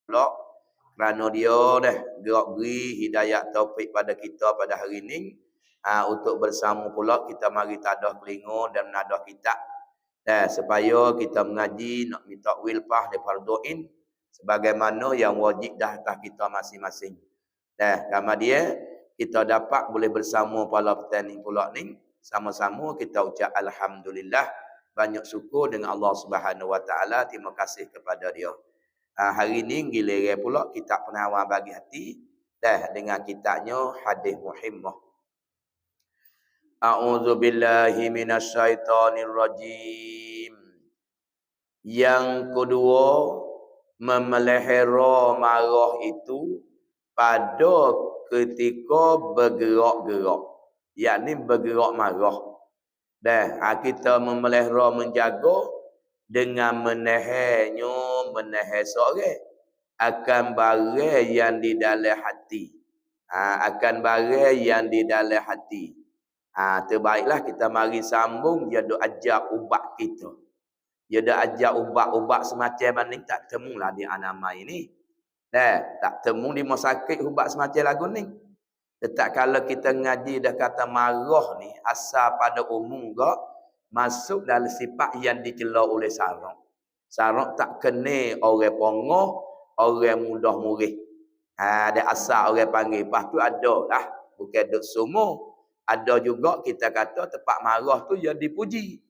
pula kerana dia dah gerak beri hidayah taufik pada kita pada hari ini. Untuk bersama pula kita mari tadah telinga dan menadah kitab. Supaya kita mengaji nak minta wilpah daripada doin sebagaimana yang wajib dah atas kita masing-masing. Karena dia kita dapat boleh bersama pada petani pula ni sama-sama kita ucap alhamdulillah, banyak syukur dengan Allah Subhanahu Wa Taala, terima kasih kepada dia. Hari ni giliran pula kitab penawar bagi hati dengan kitabnya Hadis Muhimmah. A'udzu billahi minasyaitonir rajim. Yang kedua, memelihara marah itu pada ketika bergerak-gerak, yakni bergerak marah. Kita memelihara menjaga dengan menahan seorang akan barang yang di dalam hati. Akan barang yang di dalam hati. Terbaiklah kita mari sambung dia duk ajar ubat kita. Dia dah ajar ubat-ubat semacam mana tak temulah di anamai ini. Tak temu di masakit ubat semacam lagu ni. Tetap kalau kita ngaji dah kata marah ni asal pada umum gak masuk dalam sifat yang dicela oleh sarang. Sarang tak kena orang pongoh, orang mudah murih. Ada asal orang panggil. Lepas tu ada lah. Bukan duk semua. Ada juga kita kata tempat marah tu yang dipuji.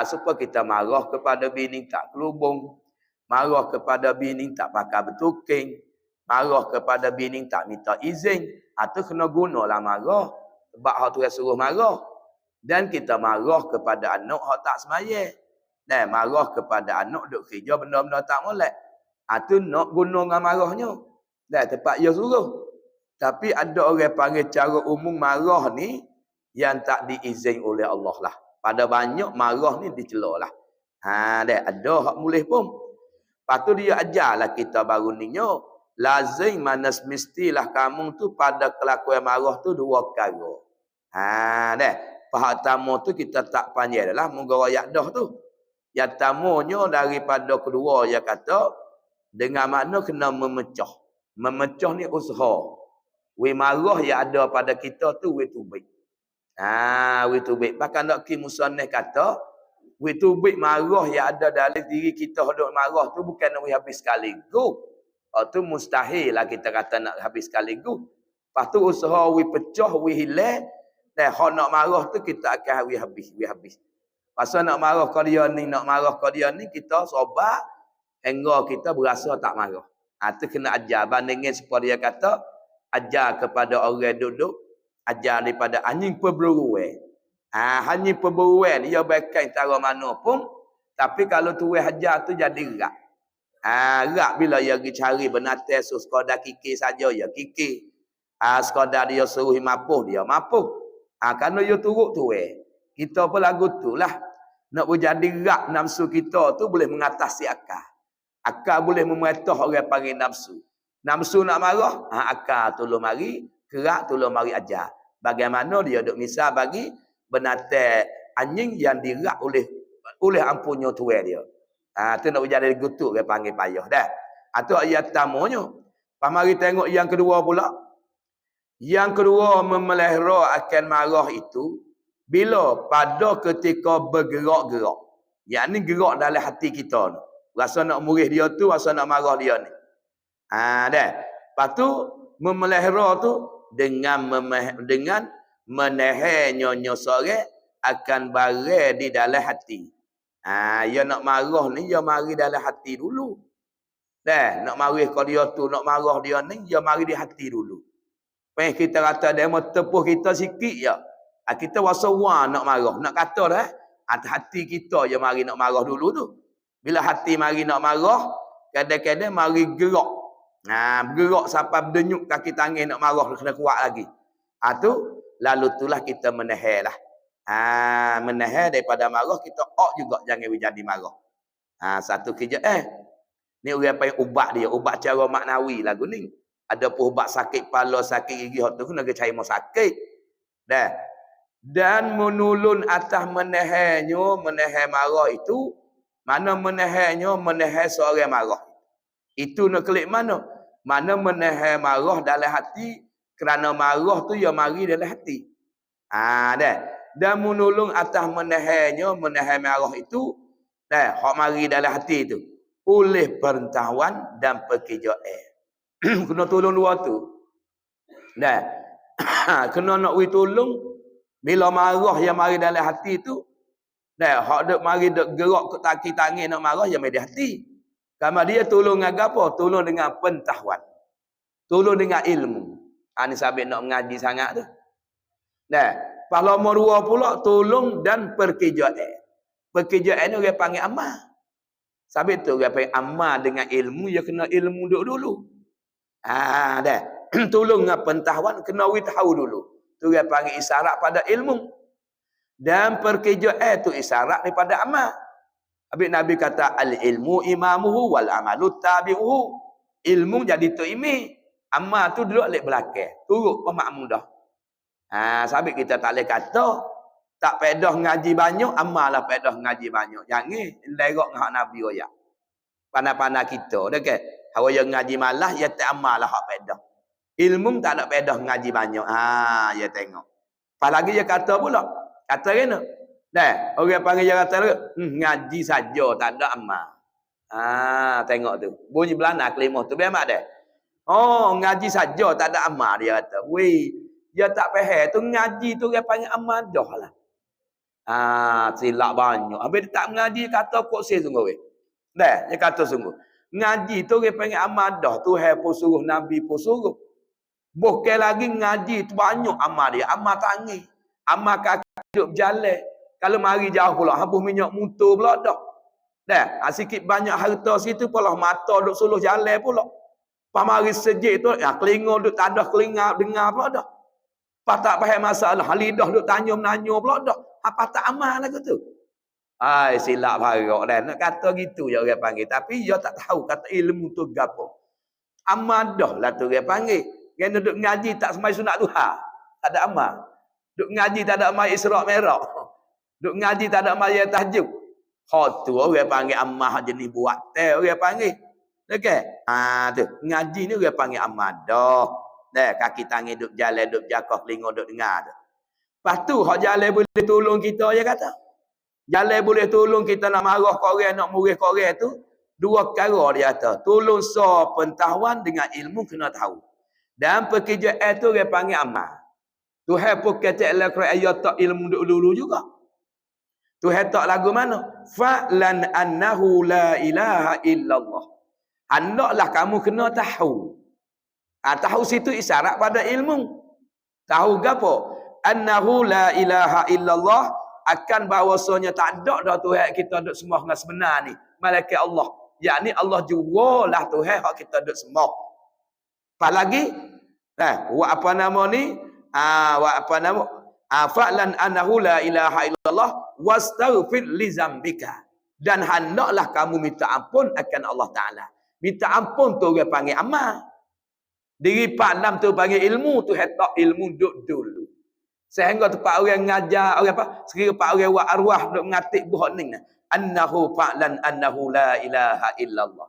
Supaya kita marah kepada bini tak kelubung. Marah kepada bini tak pakai betuking. Marah kepada bini tak minta izin. Itu kena gunalah marah. Sebab hak tu suruh marah. Dan kita marah kepada anak hak tak semaya. Marah kepada anak duk kerja benda-benda tak molek. Itu nak guna dengan marahnya. Tempat dia suruh. Tapi ada orang panggil cara umum marah ni yang tak diizin oleh Allah lah. Pada banyak marah ni dicela lah. Ada hak boleh pun. Lepas tu dia ajarlah kita baru ni nyo. Lazim manas mestilah kamu tu pada kelakuan marah tu dua perkara. Pahak tamu tu kita tak panjang dah lah. Moga rakyat dah tu. Yang tamunya daripada kedua dia kata dengan makna kena memecah. Memecah ni usaha. We marah yang ada pada kita tu we tubik. We tubik. Bahkan nak ki musannah kata, we tubik marah yang ada dalam diri kita hendak marah tu bukan nak we habis sekaligus. Tu mustahil lah kita kata nak habis sekaligus. Lepas tu usaha we pecah, we hilang. Dan hak nak marah tu kita akan we habis. Pasal nak marah ke dia ni, kita sobat hingga kita berasa tak marah. Tu kena ajar. Bandingin supaya dia kata, ajar kepada orang duduk, ajar daripada anjing perburuan. Anjing perburuan dia baikkan cara mana pun, tapi kalau tuai ajar tu jadi rak. Rak bila dia pergi cari benatai sekadar kiki saja ya kiki. Sekadar dia suruh mapuh dia mapuh. Kerana dia turut tuai. Kita pun lagu tu lah. Nak berjadi rak nafsu kita tu boleh mengatasi akal. Akal boleh memerintah orang panggil nafsu. Nafsu nak marah, akal tolong mari, kerak tolong mari ajar. Bagaimana dia duk misal bagi benatai anjing yang dirak oleh ampunnya tuai dia. Tu nak jadi gutuk dia panggil payah dah. Tu ayat tamunya. Mari tengok yang kedua pula. Yang kedua memelihara akan marah itu bila pada ketika bergerak-gerak. Yakni gerak dalam hati kita. Rasa nak murih dia tu, rasa nak marah dia ni. Lepas tu memelihara tu dengan menahan nyonya seorang akan barang di dalam hati. Dia nak marah ni dia mari dalam hati dulu. Nak marah ke dia tu, nak marah dia ni dia mari di hati dulu. Kita kata dia mau tepuh kita sikit je. Kita rasa nak marah, nak kata dah. Hati kita je mari nak marah dulu tu. Bila hati mari nak marah, kadang-kadang mari gerak. Bergerak sampai berdenyuk kaki tangan nak marah kena kuat lagi. Lalu itulah kita menahan lah. Menahan daripada marah kita juga jangan jadi marah. Satu kerja ni orang panggil ubat dia, ubat cara maknawi lagu ni. Ada pun ubat sakit kepala, sakit gigi hot tu kena cari mau sakit. Dan menulun atas menahan marah itu, mana menahannya menahan seorang marah. Itu nak klik mana? Mana menahan marah dalam hati, kerana marah tu ya mari dalam hati. Dah. Dan menolong atas menahan marah itu, dah, hak mari dalam hati itu. Oleh pengetahuan dan pekerjaan. Kena tolong dua tu. Dah. Kena nak tolong bila marah yang mari dalam hati tu, dah, hak duk mari duk gerak ke kaki tangan nak marah yang mari di hati. Kamu dia tolong dengan apa? Tolong dengan pengetahuan. Tolong dengan ilmu. Ini sabit nak mengaji sangat tu. Dah. Pahala dua pula tolong dan perkerjaan. Perkerjaan ni orang panggil amal. Sabit tu orang panggil amal dengan ilmu, ya kena ilmu dulu. Dah. Tolong dengan pengetahuan, kena tahu dulu. Tu orang panggil isyarat pada ilmu. Dan perkerjaan tu isyarat daripada amal. Habis Nabi kata al-ilmu imamuhu wal amalu tabi'uhu. Ilmu jadi tu imam. Amal tu duduk alik belakang. Turut pemakmum dah. Sabit kita tak boleh kata tak pedah ngaji banyak, amal lah pedah ngaji banyak. Jangan lerok dengan hak Nabi royak. Pandai-pandai kita dah ke. Hawa yang ngaji malah ya tak amal lah hak pedah. Ilmu tak ada pedah ngaji banyak. Ya tengok. Apalagi dia kata pula. Kata kena. Dah, orang panggil dia kata ngaji saja tak ada amal. Tengok tu. Bunyi belana kelimah tu biar mak dah. Oh, ngaji saja tak ada amal dia kata. Weh, dia tak faham tu ngaji tu dia panggil amal dah lah. Silap banyak. Habis dia tak mengaji kata kok saya sungguh weh. Dah, dia kata sungguh. Ngaji tu dia panggil amal dah. Tuhan pun suruh, Nabi pun suruh. Bukan lagi ngaji tu banyak amal dia. Amal tangi. Amal kaki hidup jalan. Kalau mari jauh pula, habis minyak motor pula dah. Dah, sikit banyak harta situ pula mata duk suluh jalan pula. Pas mari sejik tu, kelinga duk tak ada kelinga dengar pula dah. Pas tak faham masalah, lidah duk tanya-nanya pula dah. Apa tak amal lagu tu? Silap harap dah. Nak kata gitu je orang panggil. Tapi dia tak tahu kata ilmu tu gapo. Amal dah lah tu orang panggil. Kena duk ngaji tak semai sunat duha. Tak ada amal. Duk ngaji tak ada amal Isra' Mi'raj. Duk ngaji tak ada amal ya tahajud. Hak tu orang panggil amal jenis buat teh orang panggil. Okey. Tu ngaji ni orang panggil amal dah. Dah kaki tangan duk jalan duk jakah telinga duk dengar tu. Lepas tu hak jalan boleh tolong kita dia kata. Jalan boleh tolong kita nak marah ke orang, nak murih ke orang tu. Dua perkara dia kata. Tolong pengetahuan dengan ilmu kena tahu. Dan pekerjaan tu dia panggil amal. Tuhan pun kata dalam Quran ayat tak ilmu dulu juga. Tuhan tak lagu mana? Fa'lan annahu la ilaha illallah. Hendaklah kamu kena tahu. Tahu situ isyarat pada ilmu. Tahu gapo? Annahu la ilaha illallah, akan bahawasanya tak ada dah Tuhan kita duk sembah dengan sebenar ni. Malaikat Allah. Yakni Allah jugalah Tuhan hak kita duk sembah. Apalagi wa apa nama ni? Fa'lan annahu la ilaha illallah wastaghfir li zambika. Dan hendaklah kamu minta ampun akan Allah Taala. Minta ampun tu orang panggil amal. Diri Pak Lam tu panggil ilmu tu hetak ilmu duk dulu. Sehingga tempat orang ngajar orang apa? Sekira pak orang buat arwah duk mengatik buah ni. Annahu fa'lan annahu la ilaha illallah.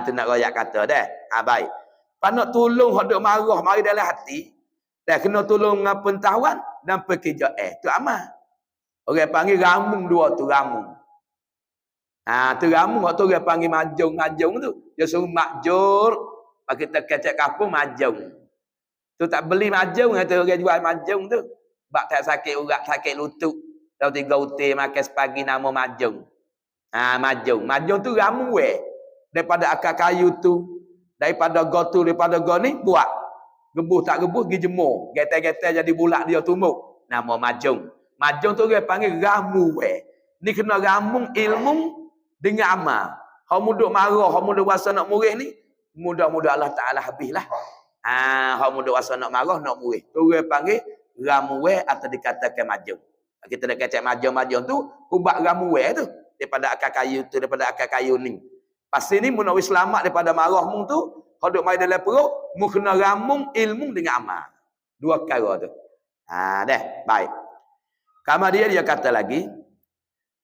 Tu nak royak kata dah. Baik. Pak nak tolong hak duk marah mari dalam hati. Dah kena tolong dengan pengetahuan dan pekerjaan. Tu amal. Orang panggil ramung dua tu ramung. Tu ramung hak tu orang panggil majung tu. Dia suruh makjur. Pak kita kecek kampung majung. Tu tak beli majung kata orang jual majung tu. Bak tak sakit urat, sakit lutut. Tahu 3 utir makan sepagi nama majung. Majung. Majung tu ramu weh. Daripada akar kayu tu, daripada go tu, daripada go ni buat. Gebuh tak gebuh pergi jemur. Getai-getai jadi bulat dia tumbuh. Nama majung. Majung tu orang panggil ramu weh. Ni kena ramung ilmu dengan amal. Hak muduk marah, hak muduk rasa nak murih ni, mudah-mudah Allah Taala habislah. Hak muda wasa nak marah nak muih. Tu orang panggil ramuwe atau dikatakan majung. Kita dah kacak majung-majung tu ubat ramuwe tu daripada akar kayu tu, daripada akar kayu ni. Pasti ni mun awak selamat daripada marah mung tu, hak duk mai dalam perut, mu kena ramung ilmu dengan amal. Dua perkara tu. Dah, baik. Kemudian dia kata lagi,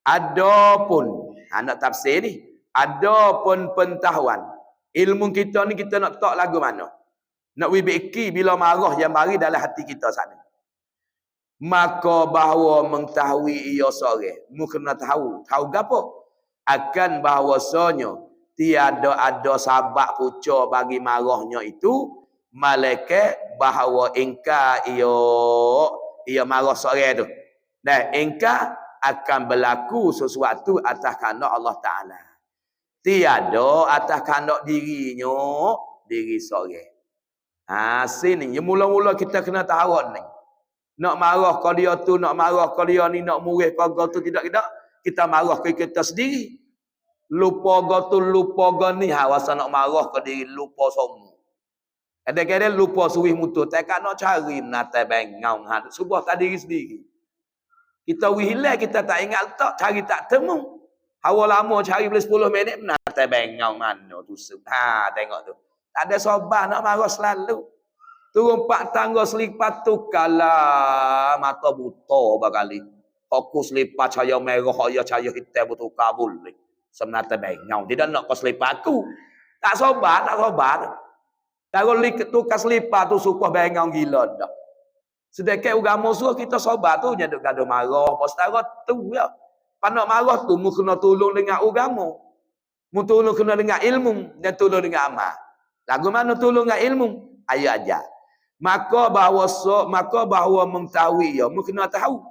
adapun nak tafsir ni, adapun pengetahuan Ilmu kita ni kita nak tak lagu mana? Nak wibiki bila marah yang mari dalam hati kita sana. Maka bahawa mengetahui ia sore. Mu kena tahu. Tahu gapo? Akan bahawasanya tiada ada sabab puca bagi marahnya itu. Malaikat bahawa engkau ia marah sore tu. Dan engkau akan berlaku sesuatu atas kehendak Allah Ta'ala. Tiada atas kehendak dirinya, diri sore. Sini, mula-mula kita kena tahu ni. Nak marah kau dia tu, nak marah kau dia ni, nak murih kau tu, tidak. Kita marah ke kita sendiri. Lupa kau tu, lupa kau ni. Wasa nak marah kau diri, lupa semua. Kadang-kadang lupa suih mutu. Tak nak cari menatai bengau. Subuh tak diri sendiri. Kita wihilai, kita tak ingat tak, cari tak temu. Hawa lama cari boleh 10 minit, menatai bengau mana tu. Tengok tu. Tak ada sobat nak marah selalu. Turun 4 tangga selipat tu kalah mata buta bakali. Fokus selipat cahaya merah, cahaya hitam betul kabul. Sebenarnya bengau. Tidak nak kau selipat aku. Tak sobat, tak sobat. Kalau tukar selipat tu suka bengau gila dah. Sedekah agama suruh kita sobat tu nyaduk gaduh marah. Setara tu ya. Panak marah tu mu kena tolong dengan agama. Mu tolong kena dengan ilmu dan tolong dengan amal. Lagu mana tolong dengan ilmu? Ayo aja. Maka bahawa mengetahui ya, mu kena tahu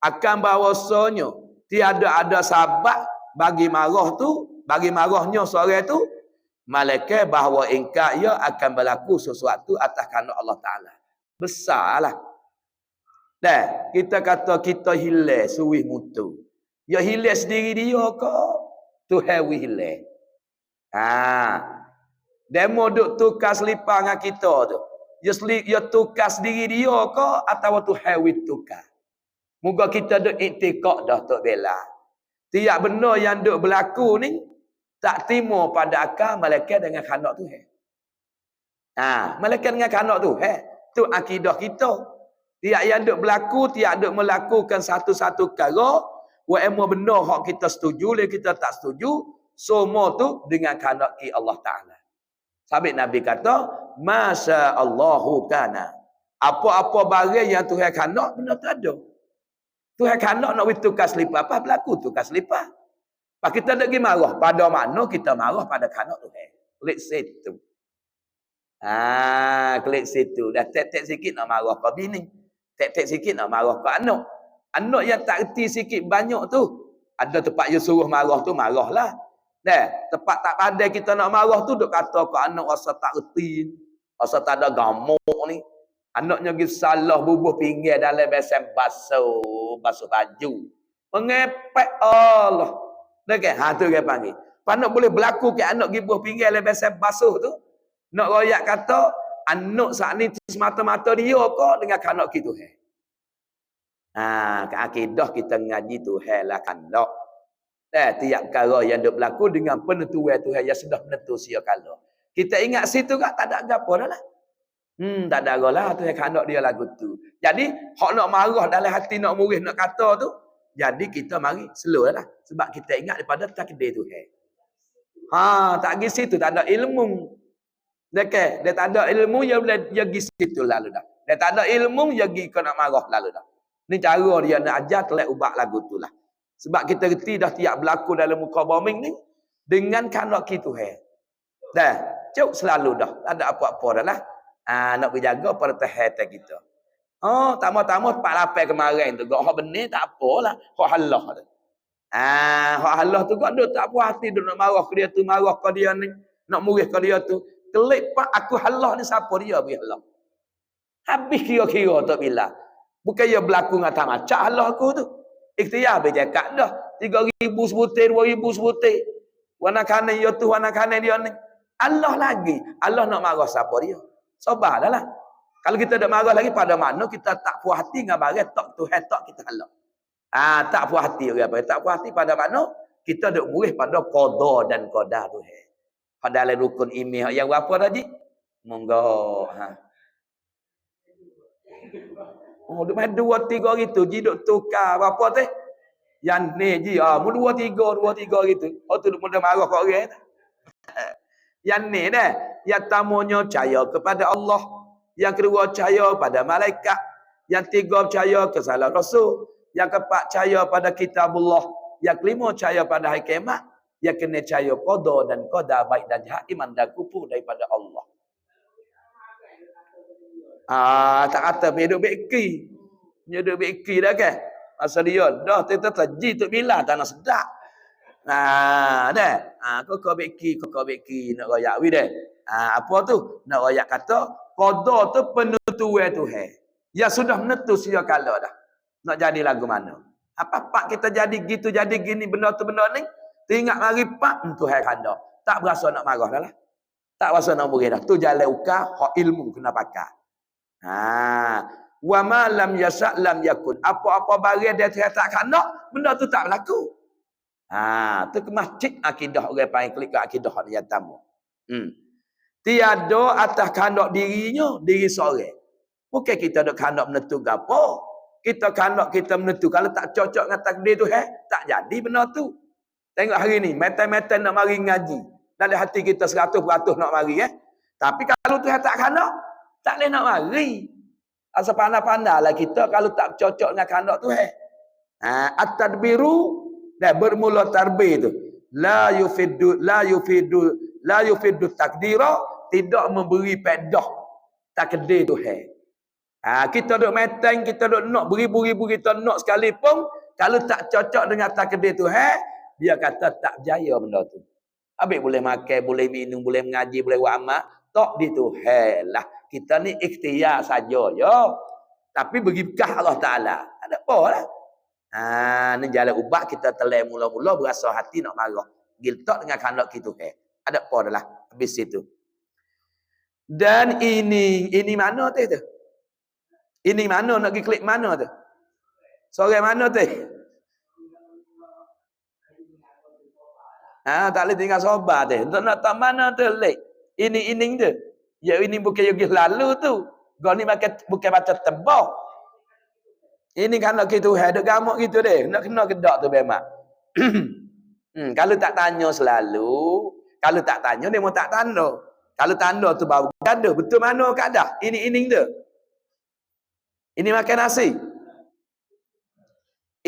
akan bahawasanya tiada ada sabab bagi marah tu, bagi marahnya sore tu, malaikat bahawa engkau ia akan berlaku sesuatu atas kehendak Allah Ta'ala. Besarlah. Dan kita kata kita hilang suih mutu. Ya hilang sendiri dia ke? Tuhan hilang. Demo duk tukar selipar dengan kita tu. Ya tukar sendiri dia ke? Atau Tuhan tukar? Moga kita duk iktikad dah Tok Bela. Tiap benda yang duk berlaku ni tak timur pada akal malaikat dengan kehendak Tuhan. Malaikat dengan kehendak Tuhan. Tu akidah kita. Tiap yang duk berlaku, tiap duk melakukan satu-satu perkara, whatever benda hak kita setuju, le kita tak setuju, semua tu dengan kehendak Allah Taala. Sabit Nabi kata, "Masya Allahu kana." Apa-apa barang yang Tuhan kehendak benda tu ada. Tuhan kehendak nak tukar selipar apa berlaku tukar selipar. Pak kita nak pergi marah pada mana kita marah pada kehendak Tuhan. Klik situ. Klik situ. Dah tek-tek sikit nak marah ke bini. Tek-tek sikit nak marah ke anak. Anak yang tak erti sikit banyak tu. Ada tempat dia suruh marah tu, marahlah. Tempat tak pandai kita nak marah tu, duk kata ke anak rasa tak erti. Rasa tak ada gamuk ni. Anaknya pergi salah bubuh pinggir dalam besen basuh baju. Mengepek Allah. Tu dia panggil. Panak boleh berlaku ke anak pergi bubuh pinggir dalam besen basuh tu. Nak royak kata, anak saat ni semata-mata dia ke dengan kanak kita. Akidah kita ngaji Tuhan lah kanak. Tiap perkara yang duk berlaku dengan penentuan Tuhan yang sudah menentu sia kala. Kita ingat situ kan tak ada apa dah lah. Tak ada lah Tuhan kanak dia lagu tu. Jadi, hak nak marah dalam hati nak murih nak kata tu, jadi kita mari slow lah. Sebab kita ingat daripada takdir Tuhan. Tak pergi situ tak ada ilmu. Dia tak ada ilmu, dia boleh pergi situ lalu dah. Dia tak ada ilmu, dia pergi kau nak marah lalu dah. Ni cara dia nak ajar telah ubah lagu tu lah. Sebab kita reti dah tiap berlaku dalam muka bombing ni, dengan kanak kita Tuhan. Cuk selalu dah. Tak ada apa-apa dah lah. Nak berjaga pada Tuhan kita. Tama-tama tempat lapar kemarin tu. Hak benih tak apalah. Hak halah tu. Hak halah tu kau duk tak puas hati duk nak marah ke dia tu, marah ke dia ni, nak murih ke dia tu. Kelip pak aku halah ni siapa dia bagi halah. Habis kira-kira tak bila. Bukan dia berlaku dengan tak macam halah aku tu. Ikhtiar bercakap dah. 3,000 sebutir, 2,000 sebutir. Warna kanan dia tu, warna kanan dia ni. Allah lagi. Allah nak marah siapa dia. Sabar dah lah. Kalau kita nak marah lagi pada mana kita tak puas hati dengan barang tak Tuhan tak kita halah. Tak puas hati apa? Tak puas hati pada mana kita duk murih pada qada dan qadar Tuhan. Pada dalam rukun iman yang berapa tadi? Monggo. Duk main 2-3 hari tu ji duk tukar berapa teh? Yang ni ji mu 2-3 gitu. Tu duk mula marah kat orang. Yang ni dah. Yang tamunya percaya kepada Allah. Yang kedua percaya pada malaikat. Yang tiga percaya ke salah Rasul. Yang keempat percaya pada kitabullah. Yang kelima percaya pada hari kiamat. Yang kena percaya qada dan qadar baik dan jahat, iman dan kufur daripada Allah. Tak kata hidup beki. Hidup beki dah kan. Masa dia dah terji tu bila tak nak sedap. Dah. Kau beki nak royak wi dah. Apa tu? Nak royak kata qada tu penentuan Tuhan. Ya sudah menentu sia kala dah. Nak jadi lagu mana? Apa kita jadi gitu jadi gini benda tu benda ni? Teringat mari pak Tuhan kandak. Tak berasa nak marah dah lah. Tak berasa nak beri dah. Tu jalan ukar hak ilmu kena pakai. Wa ma lam yasa lam yakun. Apa-apa barang dia tak kandak, benda tu tak berlaku. Tu ke masjid akidah orang panggil klik akidah ni yang tamu. Tiada atas kandak dirinya, diri seorang. Bukan kita ada kandak menentu apa. Kita kandak kita menentu kalau tak cocok dengan takdir tu tak jadi benda tu. Tengok hari ni, metai-metai nak mari ngaji. Dalam hati kita 100% nak mari Tapi kalau tu tak kandak, tak boleh nak mari. Asal pandai-pandailah kita kalau tak cocok dengan kandak tu at-tadbiru dah bermula tarbih tu. La yufidu takdira, tidak memberi pedah takdir tu kita duk meteng, kita duk nak beribu-ribu kita nak sekalipun kalau tak cocok dengan takdir tu dia kata tak berjaya benda tu. Habis boleh makan, boleh minum, boleh mengaji, boleh buat amal, tak di tu lah. Kita ni ikhtiar saja tapi bagi bekah Allah Taala. Ada apa lah. Ni jalan ubat kita telah mula-mula berasa hati nak marah. Giltak dengan kandak kita Ada apa dah lah habis itu. Dan ini mana tu? Ini mana nak pergi klik mana tu? Sore mana tu? Tak boleh tinggal sobat tu. Nak tak mana tu lek. Ini tu. Ya ini bukan yogi lalu tu. Kau ni bukan baca tebak. Ini kan nak gitu duk gamak gitu deh. Nak kena kedak tu memang. Kalau tak tanya selalu, kalau tak tanya dia mau tak tanda. Kalau tanda tu baru ada. Betul mana kadah? Ini tu. Ini makan nasi.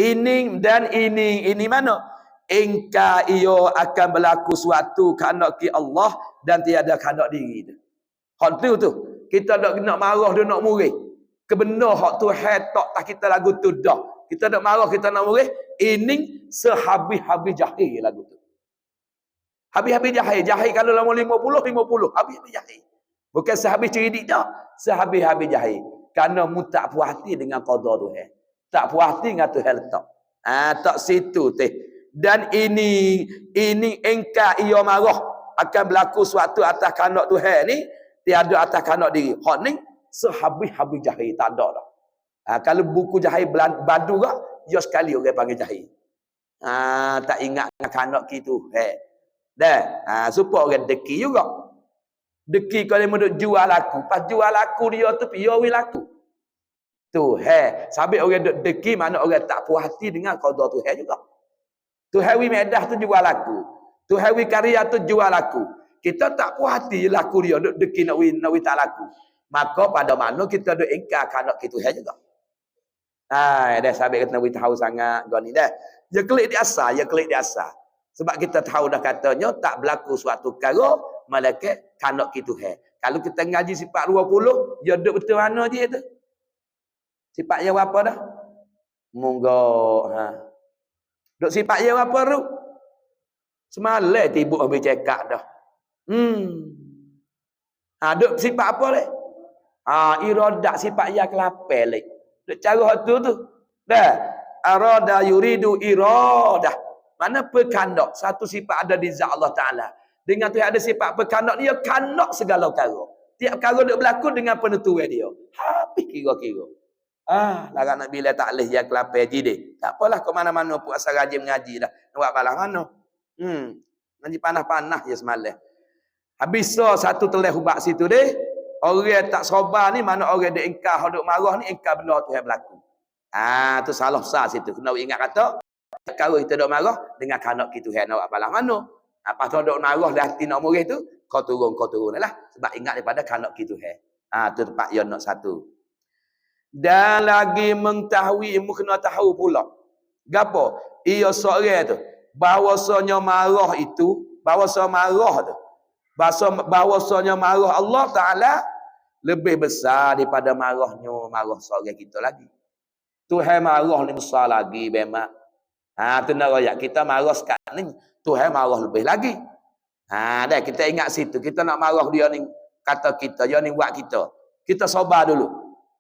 Ini mana? Engka iyo akan berlaku suatu kandak ki Allah dan tiada kandak diri tu. Hak tu kita nak marah dia nak murih. Kebenar hak tu tak kita lagu tu dah. Kita nak marah kita nak murih. Ini sehabis-habis jahil lagu tu. Habis-habis jahil kalau lama 50 habis-habis jahil. Bukan sehabis cerdik dah. Sehabis-habis jahil. Kerana mu tak puas hati dengan qada tu tak puas hati dengan Tuhan letak. Tak situ teh. Dan ini engkau ia marah akan berlaku suatu atas kandak Tuhan ni tiada atas kandak diri. Hak ni sehabis-habis jahil tak ada dah. Kalau buku jahil badu gak, dia sekali orang panggil jahil. Tak ingat kandak gitu. Dah. Supaya orang deki juga. Deki kalau mau jual aku, pas jual aku dia tu piye wi laku. Tu sabit orang duk deki mana orang tak puas hati dengan qada Tuhan juga. Tuhan wi medah tu jual aku. Tuhan wi karya tu jual aku. Kita tak puas hati laku dia duk deki nak wi tak laku. Maka pada mana kita duk ingkar kanak kita juga. Dah sabit kena wi tahu sangat gua ni dah. Ya klik di asal. Sebab kita tahu dah katanya tak berlaku suatu perkara malaikat kanak kita Kalau kita ngaji sifat 20, dia duk betul mana dia tu? Sifat yang apa dah? Monggo. Duk sifat yang apa tu? Semalam tiba habis cekak dah. Duk sifat apa leh? Iradah sifat yang kelapel leh. Duk cara tu. Dah. Arada yuridu iradah. Mana perkandak? Satu sifat ada di zat Allah Ta'ala. Dengan tu ada sifat perkandak dia kandak segala perkara. Tiap perkara duk berlaku dengan penentuan dia. Habis kira-kira. Larat nak bila tak leh yang kelapel jidih. Tak apalah ke mana-mana pun asal rajin mengaji dah. Nak buat balas mana? Ngaji panah-panah je semalam. Habis satu telah hubak situ deh. Orang tak sabar ni mana orang dia ingkar, duk marah ni ingkar benda tu yang berlaku. Tu salah besar situ. Kena ingat kata kalau kita duk marah dengan kanak kita nak buat balas mana? Apa tu dok marah dah hati nak murih tu, kau turun lah. Sebab ingat daripada kanak kita tu tempat yang nak satu. Dan lagi mengetahui, kena tahu pula. Gapo? Ia seorang tu bahawasanya marah itu, bahawasanya marah tu, bahawasanya marah Allah Taala lebih besar daripada marah seorang kita lagi. Tuhan marah ni besar lagi memang. Tu nak royak kita marah sekarang ni, Tuhan marah lebih lagi. Dah kita ingat situ, kita nak marah dia ni, kata kita, dia ni buat kita. Kita sabar dulu.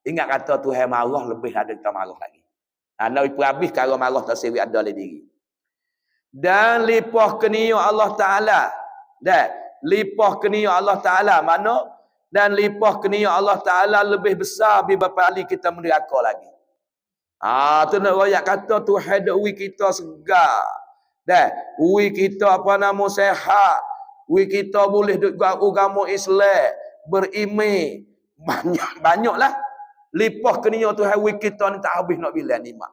Ingat kata Tuhan marah lebih ada kita marah lagi. Nak habis kalau marah tak sewi ada dalam diri. Dan lipah kenia Allah Taala. Dan lipah kenia Allah Taala mana? Dan lipah kenia Allah Taala lebih besar beberapa kita menderaka lagi. Tu nak royak kata Tuhan dak wi kita segar. Dah, wi kita apa nama sehat. Wi kita boleh duk agama Islam, berimej. Banyaklah. Lipah kenia Tuhan wi kita ni tak habis nak bilang nikmat.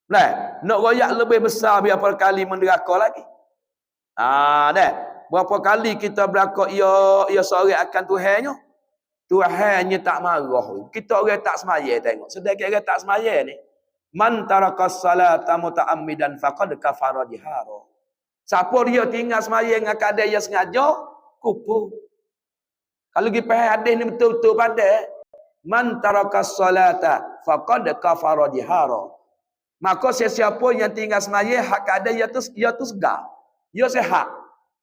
Nah, nak royak lebih besar berapa kali menderaka lagi. Dah. Berapa kali kita beraka ia seorang akan Tuhannya. Tuhannya tak marah. Kita orang tak semaya tengok. Sedangkan orang tak semaya ni, man tarakas salata muta'ammidan faqad kafara jihara. Siapa dia tinggal semaya dengan keadaan yang sengaja, kufur. Kalau pergi faham hadis ni betul-betul pandai, man tarakas salata faqad kafara jihara. Maka sesiapa yang tinggal semaya hak keadaan ia tu segar. Ia sehat.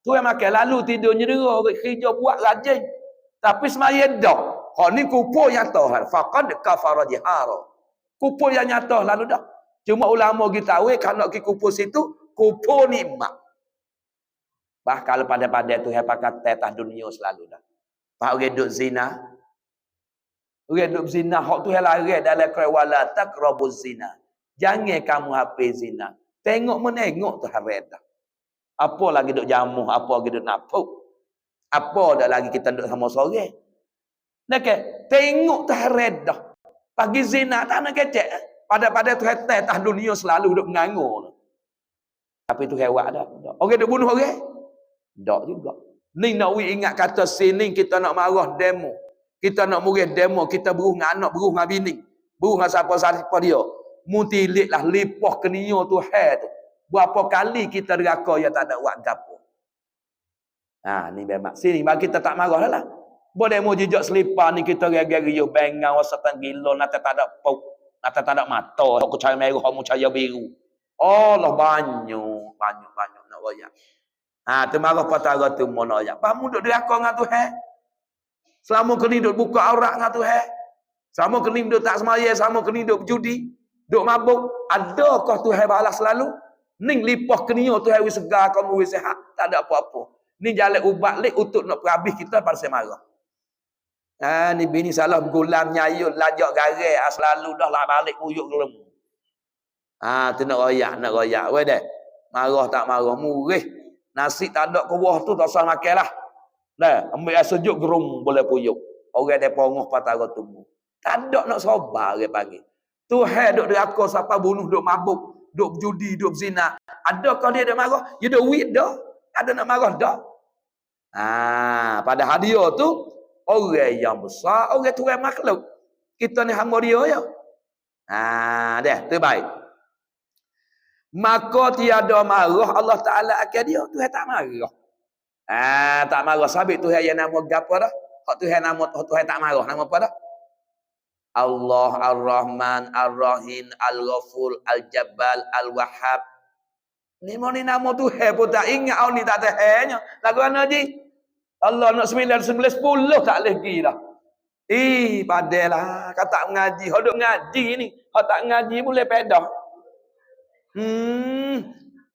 Tu yang makan lalu tidur nyedera, kerja buat rajin. Tapi semaya dah. Hak ni kufur yang nyata. Faqad kafara jihara. Kufur yang nyata lalu dah. Cuma ulama kita tahu kalau kita kufur situ, kufur nikmat. Bah kalau pada-pada tu yang pakai tetah dunia selalu dah. Pak orang duk zina. Orang duk zina, hak tu yang lari dalam wala taqrabuz zina. Jangan kamu habis zina. Tengok menengok tu haram dah. Apa lagi duk jamuh, apa lagi duk napuk. Apa dah lagi kita duk sama sore. Nak tengok tu haram dah. Pagi zina tak nak kecek. Pada-pada tu tetah dunia selalu duk mengangur. Tapi tu hewan dah. Orang duk bunuh orang. Tak juga. Ni nak ingat kata sini kita nak marah demo. Kita nak murih demo, kita beruh dengan anak, beruh dengan bini. Beruh dengan siapa-siapa dia. Mutiliklah lipah kenia Tuhan tu. Berapa kali kita deraka yang tak ada buat gapo. Ni memang. Sini bagi kita tak marah lah. Boleh mau jejak selipar ni kita gaya-gaya bengang wasatan gila nak tak ada pau, nak tak ada mata, aku cahaya merah, kamu cahaya biru. Allah banyak nak royak. Termarah perkara tu mana ayat. Kamu duk deraka dengan Tuhan. Selama kini duk buka aurat dengan Tuhan. Selama kini duk tak semaya, selama kini duk berjudi, duk mabuk, adakah Tuhan balas selalu? Ning lipah kenia Tuhan wis segar, kamu wis sihat, tak ada apa-apa. Ni jalan ubat lek untuk nak perhabis kita pada semarah. Ni bini salah gulam nyayun lajak garai selalu dah lah balik buyuk gelem. Tu nak royak weh dah. Marah tak marah murih. Nasi tak ada kuah tu tak usah makan lah. Dah, ambil air sejuk gerum boleh puyuk. Orang dia pongoh patara tumbuh. Tak ada nak sabar orang panggil. Tuhan duk deraka siapa bunuh duk mabuk, duk judi, duk zina. Adakah dia ada marah? Ya dah wit dah. Ada nak marah dah. Pada hadiah tu orang yang besar, orang Tuhan makhluk. Kita ni hamba dia ya. Dah, terbaik. Maka tiada marah Allah Taala akan dia. Tuhan tak marah. Tak marah sabit Tuhan yang nama gapo dah? Hak Tuhan nama Tuhan tak marah nama apa dah? Allah Ar-Rahman Ar-Rahim Al-Ghafur Al-Jabbal Al-Wahhab. Ni nama Tuhan pun tak ingat ni tak tahannya. Lagu mana ji? Allah nak 9 10 tak lagi dah. Padalah kata mengaji, hok duk ngaji ni. Hok tak ngaji boleh pedah.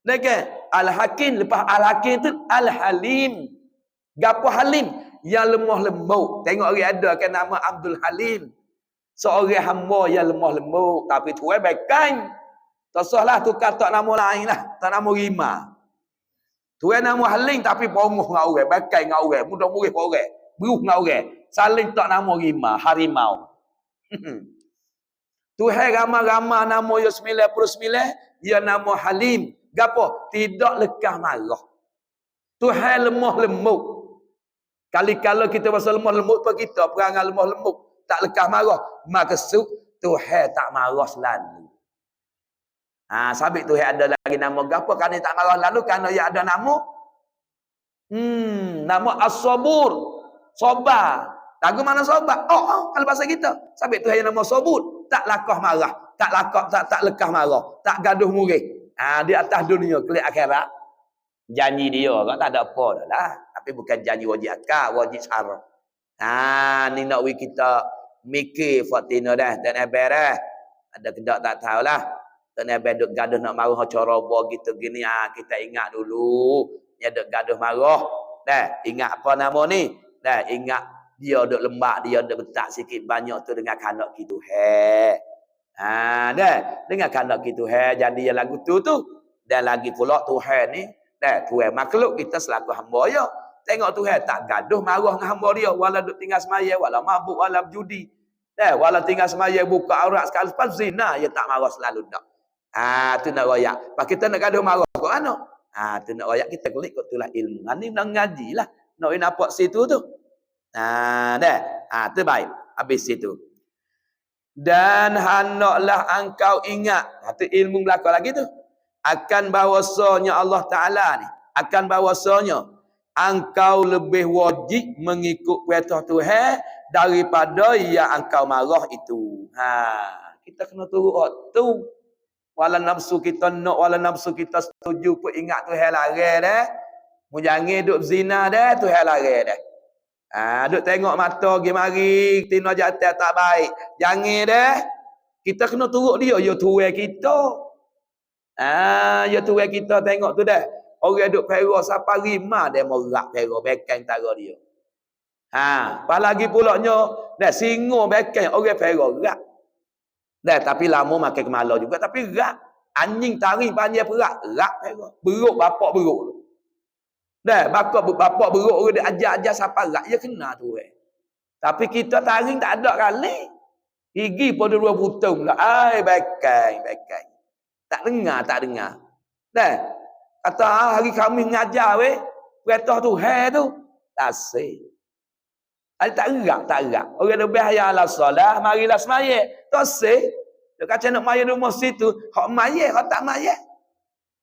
Dekat Al-Hakim, lepas Al-Hakim tu Al-Halim. Gapo Halim? Yang lemah lembut. Tengok orang ada kan nama Abdul Halim. Seorang hamba yang lemah lembut, tapi Tuhan baikkan. Tak salah tu kata nama lain lah, tak nama rima. Tuhan nama Halim tapi pongoh dengan orang, baikkan dengan orang, mudah-mudah orang, beruh dengan orang. Saling tak nama rima, harimau. Tuhan ramai-ramai nama yang 99, dia nama Halim. Gapo? Tidak lekah marah. Tuhan lemah lembut. Kali-kala kita rasa lemah lembut pada kita, perangai lemah lembut, tak lekas marah, maksud Tuhan tak marah selalu. Sabit Tuhan ada lagi nama gapo kan tak marah lalu kerana ia ada nama nama As-Sabur. Sabar. Lagu mana sabar? Kalau bahasa kita. Sabit Tuhan nama Sabur, tak lakah marah, tak lekas marah, tak gaduh murid. Di atas dunia kelak akhirat janji dia kan tak ada apa dah lah. Tapi bukan janji wajib akal, wajib syarat. Ni nak kita mikir Fatina dah, tak nak beres. Ada kedak tak tahulah. Tak nak beduk gaduh nak marah cara apa gitu gini. Kita ingat dulu. Dia duk gaduh marah. Dah, ingat apa nama ni? Dah, ingat dia duk lembak, dia duk betak sikit banyak tu dengan kanak kita. Dah, dengan kanak kita. Jadi yang lagu tu. Dan lagi pula Tuhan ni, dah, Tuhan makhluk kita selaku hamba dia. Tengok Tuhan tak gaduh marah dengan hamba dia. Walau duk tinggal semaya, walau mabuk, walau judi. Walau tinggal semaya buka aurat sekali lepas zina, dia tak marah selalu dak. Tu nak royak. Pak kita nak gaduh marah kok mana? Tu nak royak kita klik kok itulah ilmu. Ni nak ngajilah. Nak nampak situ tu. Dah. Tu baik. Habis situ. Dan hendaklah engkau ingat. Tu ilmu belakang lagi tu. Akan bahawasanya Allah Ta'ala ni. Akan bahawasanya engkau lebih wajib mengikut perintah Tuhan daripada yang engkau marah itu. Kita kena turut tu. Walau nafsu kita nak, walau nafsu kita setuju pun ingat Tuhan larang dah. Mu jangan duk zina dah, Tuhan larang dah. Duk tengok mata pergi mari, tino jatuh tak baik. Jangan dah. Kita kena turut dia, ya Tuhan kita. Ya Tuhan kita tengok tu dah. Orang duk perah siapa rima dia merak perah bekang tara dia. Pas lagi pulaknya dah singo bekang orang perah rak. Dah tapi lama makan kemala juga tapi rak. Anjing taring panjang perak, rak perah. Beruk bapak beruk. Dah bapak beruk orang dia ajar-ajar siapa rak dia kena tu Tapi kita taring tak ada kali. Gigi pada dua butung pula. Bekang. Tak dengar. Dah. Kata hari kami ngajar perintah Tuhan tu. Tak sih. Tak gerak. Orang lebih hayal ala solat, marilah semaya. Tak sih. Dia kata nak maya di masjid tu, hak maya, hak tak maya.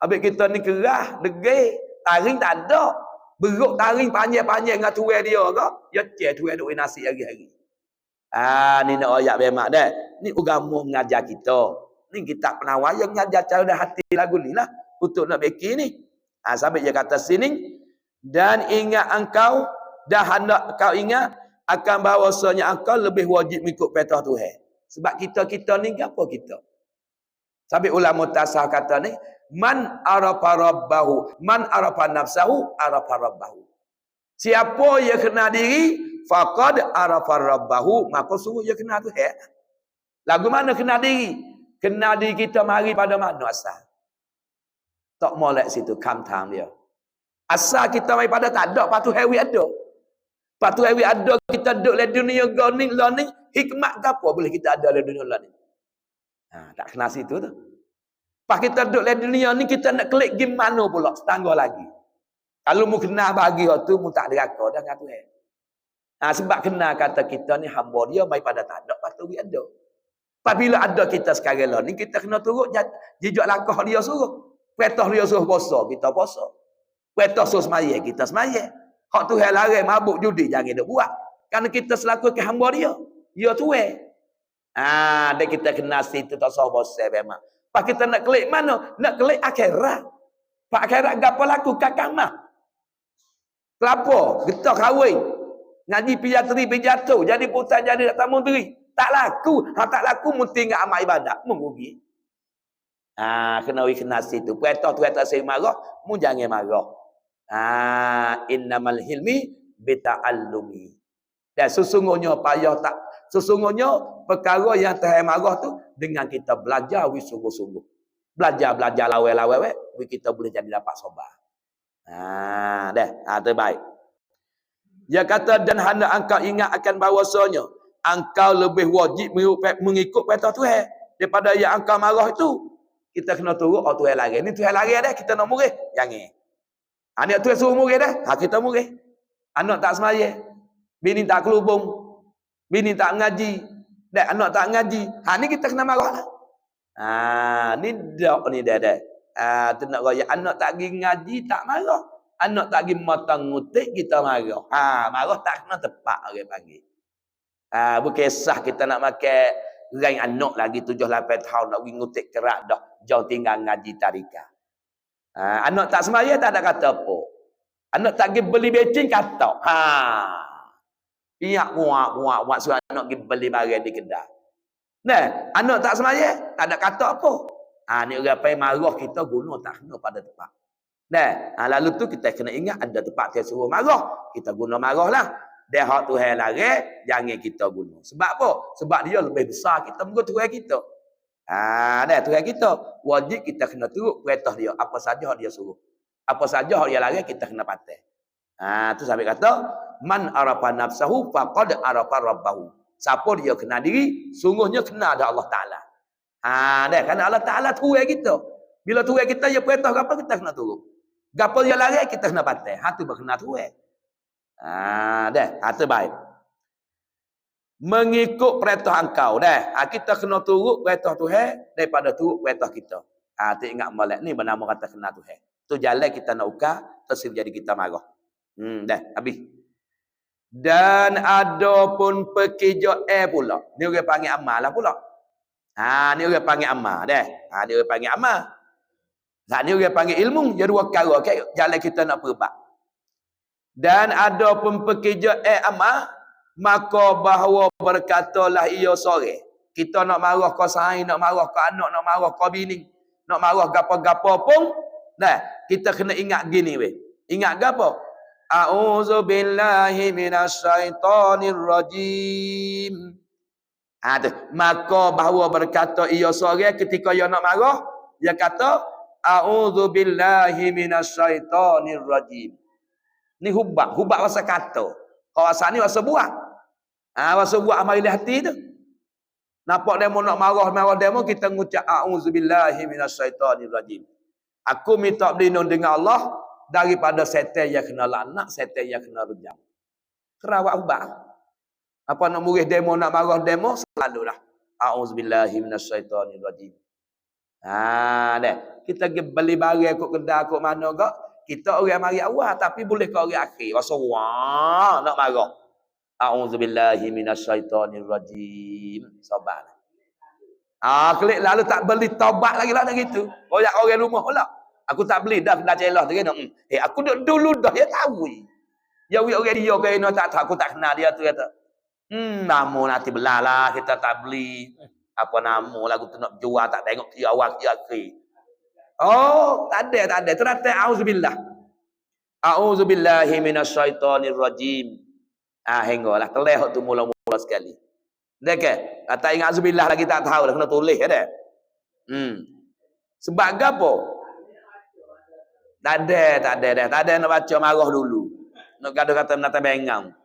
Habis kita ni kerah, degil, taring tak ada. Beruk taring panjang-panjang dengan tuai dia ke? Ya cek tuai duk nasi hari-hari. Ni nak ayat bemak dah. Ni agama mengajar kita. Ni kita pernah wayang mengajar cara dah hati lagu ni lah. Untuk nak bikin ni. Sampai dia kata sini. Dan ingat engkau, dah hendak kau ingat, akan bahawasanya engkau lebih wajib mengikut perintah Tuhan. Sebab kita ni apa kita? Sampai ulama tasawuf kata ni, man arafa rabbahu, man arafa nafsahu, arafa rabbahu. Siapa yang kenal diri, faqad arafa rabbahu, maka sungguh dia kenal Tuhan. Lagu mana kenal diri? Kenal diri kita mari pada mana asal? Tak molek situ kamtang dia. Asal kita mari pada tak ada, patu hewi ada. Patu hewi ada, kita duduk di dunia learning, hikmat ke apa boleh kita ada di dunia learning? Tak kenal situ tu. Pas kita duduk di dunia ni, kita nak klik game mana pula, setangga lagi. Kalau mu kenal bagi waktu, mu tak deraka dah dengan Tuhan. Sebab kenal kata kita ni hamba dia, mari pada tak ada, patu hewi ada. Apabila ada kita sekarang lah ni, kita kena turut jejak langkah dia suruh. Perintah dia suruh puasa, kita puasa. Perintah suruh semaya, kita semaya. Hak Tuhan larang mabuk judi, jangan dia buat. Kerana kita selaku ke hamba dia. Ya Tuhan. Dan kita kena situ tak sah bosan memang. Pak kita nak klik mana? Nak klik akhirat. Pak akhirat gapo laku kakamah. Kelapa, getah kahwin. Ngaji pijatri, jadi putan jadi tak menteri. Tak laku. Tak laku mesti ingat amal ibadat. Merugi. Kena situ. Perintah Tuhan tak saya marah, mu jangan marah. Innamal hilmi bita'allumi. Dan sesungguhnya perkara yang Tuhan marah tu dengan kita belajar sungguh-sungguh. Belajar lawai-lawai kita boleh jadi dapat sabar. Terbaik. Dia kata dan hendak engkau ingat akan bahawasanya engkau lebih wajib mengikut perintah Tuhan daripada yang engkau marah itu. Kita kena turut Tuhan lari. Ni Tuhan lari dah kita nak murih. Jangan. Anak tu suruh murid dah. Kita murid. Anak tak semaya. Bini tak kelubung. Bini tak ngaji. Anak tak ngaji. Ni kita kena marah lah. Ni dok ni dah. Tu nak raya. Anak tak pergi ngaji, tak marah. Anak tak pergi matang ngutik, kita marah. Marah tak kena tepat orang panggil. Bukan sah kita nak makan rain anak lagi 7-8 tahun nak pergi ngutik kerak dah. Jauh tinggal ngaji tarikah. Anak tak semaya tak ada kata apa. Anak tak pergi beli becing kata. Piak muak suruh anak pergi beli barang di kedai. Anak tak semaya tak ada kata apa. Ni orang pai marah kita guna tak kena pada tempat. Lalu tu kita kena ingat ada tempat dia suruh marah, kita guna marahlah. Dia hak Tuhan larang, jangan kita guna. Sebab apa? Sebab dia lebih besar kita muka Tuhan kita. Tuhan kita wajib kita kena turut perintah dia, apa saja dia suruh. Apa saja dia larang kita kena patuh. Tu sampai kata man arafa nafsahu faqad arafa rabbahu. Siapa dia kenal diri, sungguhnya kenal ada Allah Taala. Kerana Allah Taala Tuhan kita. Bila Tuhan kita dia perintah apa kita kena turut. Gapo dia larang kita kena patuh. Tu berkenal Tuhan. Tu baik. Mengikut perintah engkau kita kena turut perintah Tuhan daripada turut perintah kita. Tu ingat molek ni bernama kata kenal Tuhan. Tu jalan kita nak ukar terus jadi kita marah. Habis. Dan ada pun pekerja pula. Ni orang panggil amal lah pula. Ni orang panggil amal Ni orang panggil amal. Ni orang panggil ilmu. Jadi dua perkara jalan kita nak perubah. Dan ada pun pekerja amal, maka bahawa berkatalah ia sore. Kita nak marah kau sain, nak marah kau anak, nak marah kau bini, nak marah gapo-gapo pun, kita kena ingat gini weh. Ingat gapo? A'udzubillahi minasyaitonir rajim. Maka bahawa berkata ia sore ketika ia nak marah, dia kata a'udzubillahi minasyaitonir rajim. Ni hubak bahasa kata. Kawasan ni bahasa buat. Bahasa buat amal di hati tu. Nampak demo nak marah demo kita ngucap a'udzubillahi minasyaitonir rajim. Aku minta berlindung dengan Allah daripada setan yang kena laknat, setan yang kena rejam. Kerawak hubak. Apa nak murid demo nak marah demo selalulah a'udzubillahi minasyaitonir rajim. Kita pergi beli barang kat kedai kat mana kak? Kita orang mari awal tapi boleh ke orang akhir. Rasa wah nak marah. A'udzubillahi minasyaitonir rajim. Sabar. Klik lalu tak beli taubat lagi lah gitu. Orang rumah pula. Aku tak beli dah celah tu kan. Aku dulu dah dia tahu. Ya orang dia kena tak tahu aku tak kenal dia tu kata. Nama nanti belalah kita tak beli. Apa nama lah aku tu nak jual tak tengok dia awal dia akhir. Tak ada. Teratai auzubillah. A'udzubillahi minasyaitonir rajim. Hinggalah teleh tu mula-mula sekali. Dekat. Tak ingat auzubillah lagi tak tahu dah kena tulis ada. Sebab gapo? Tak ada nak baca marah dulu. Nak gaduh kata menata bengam.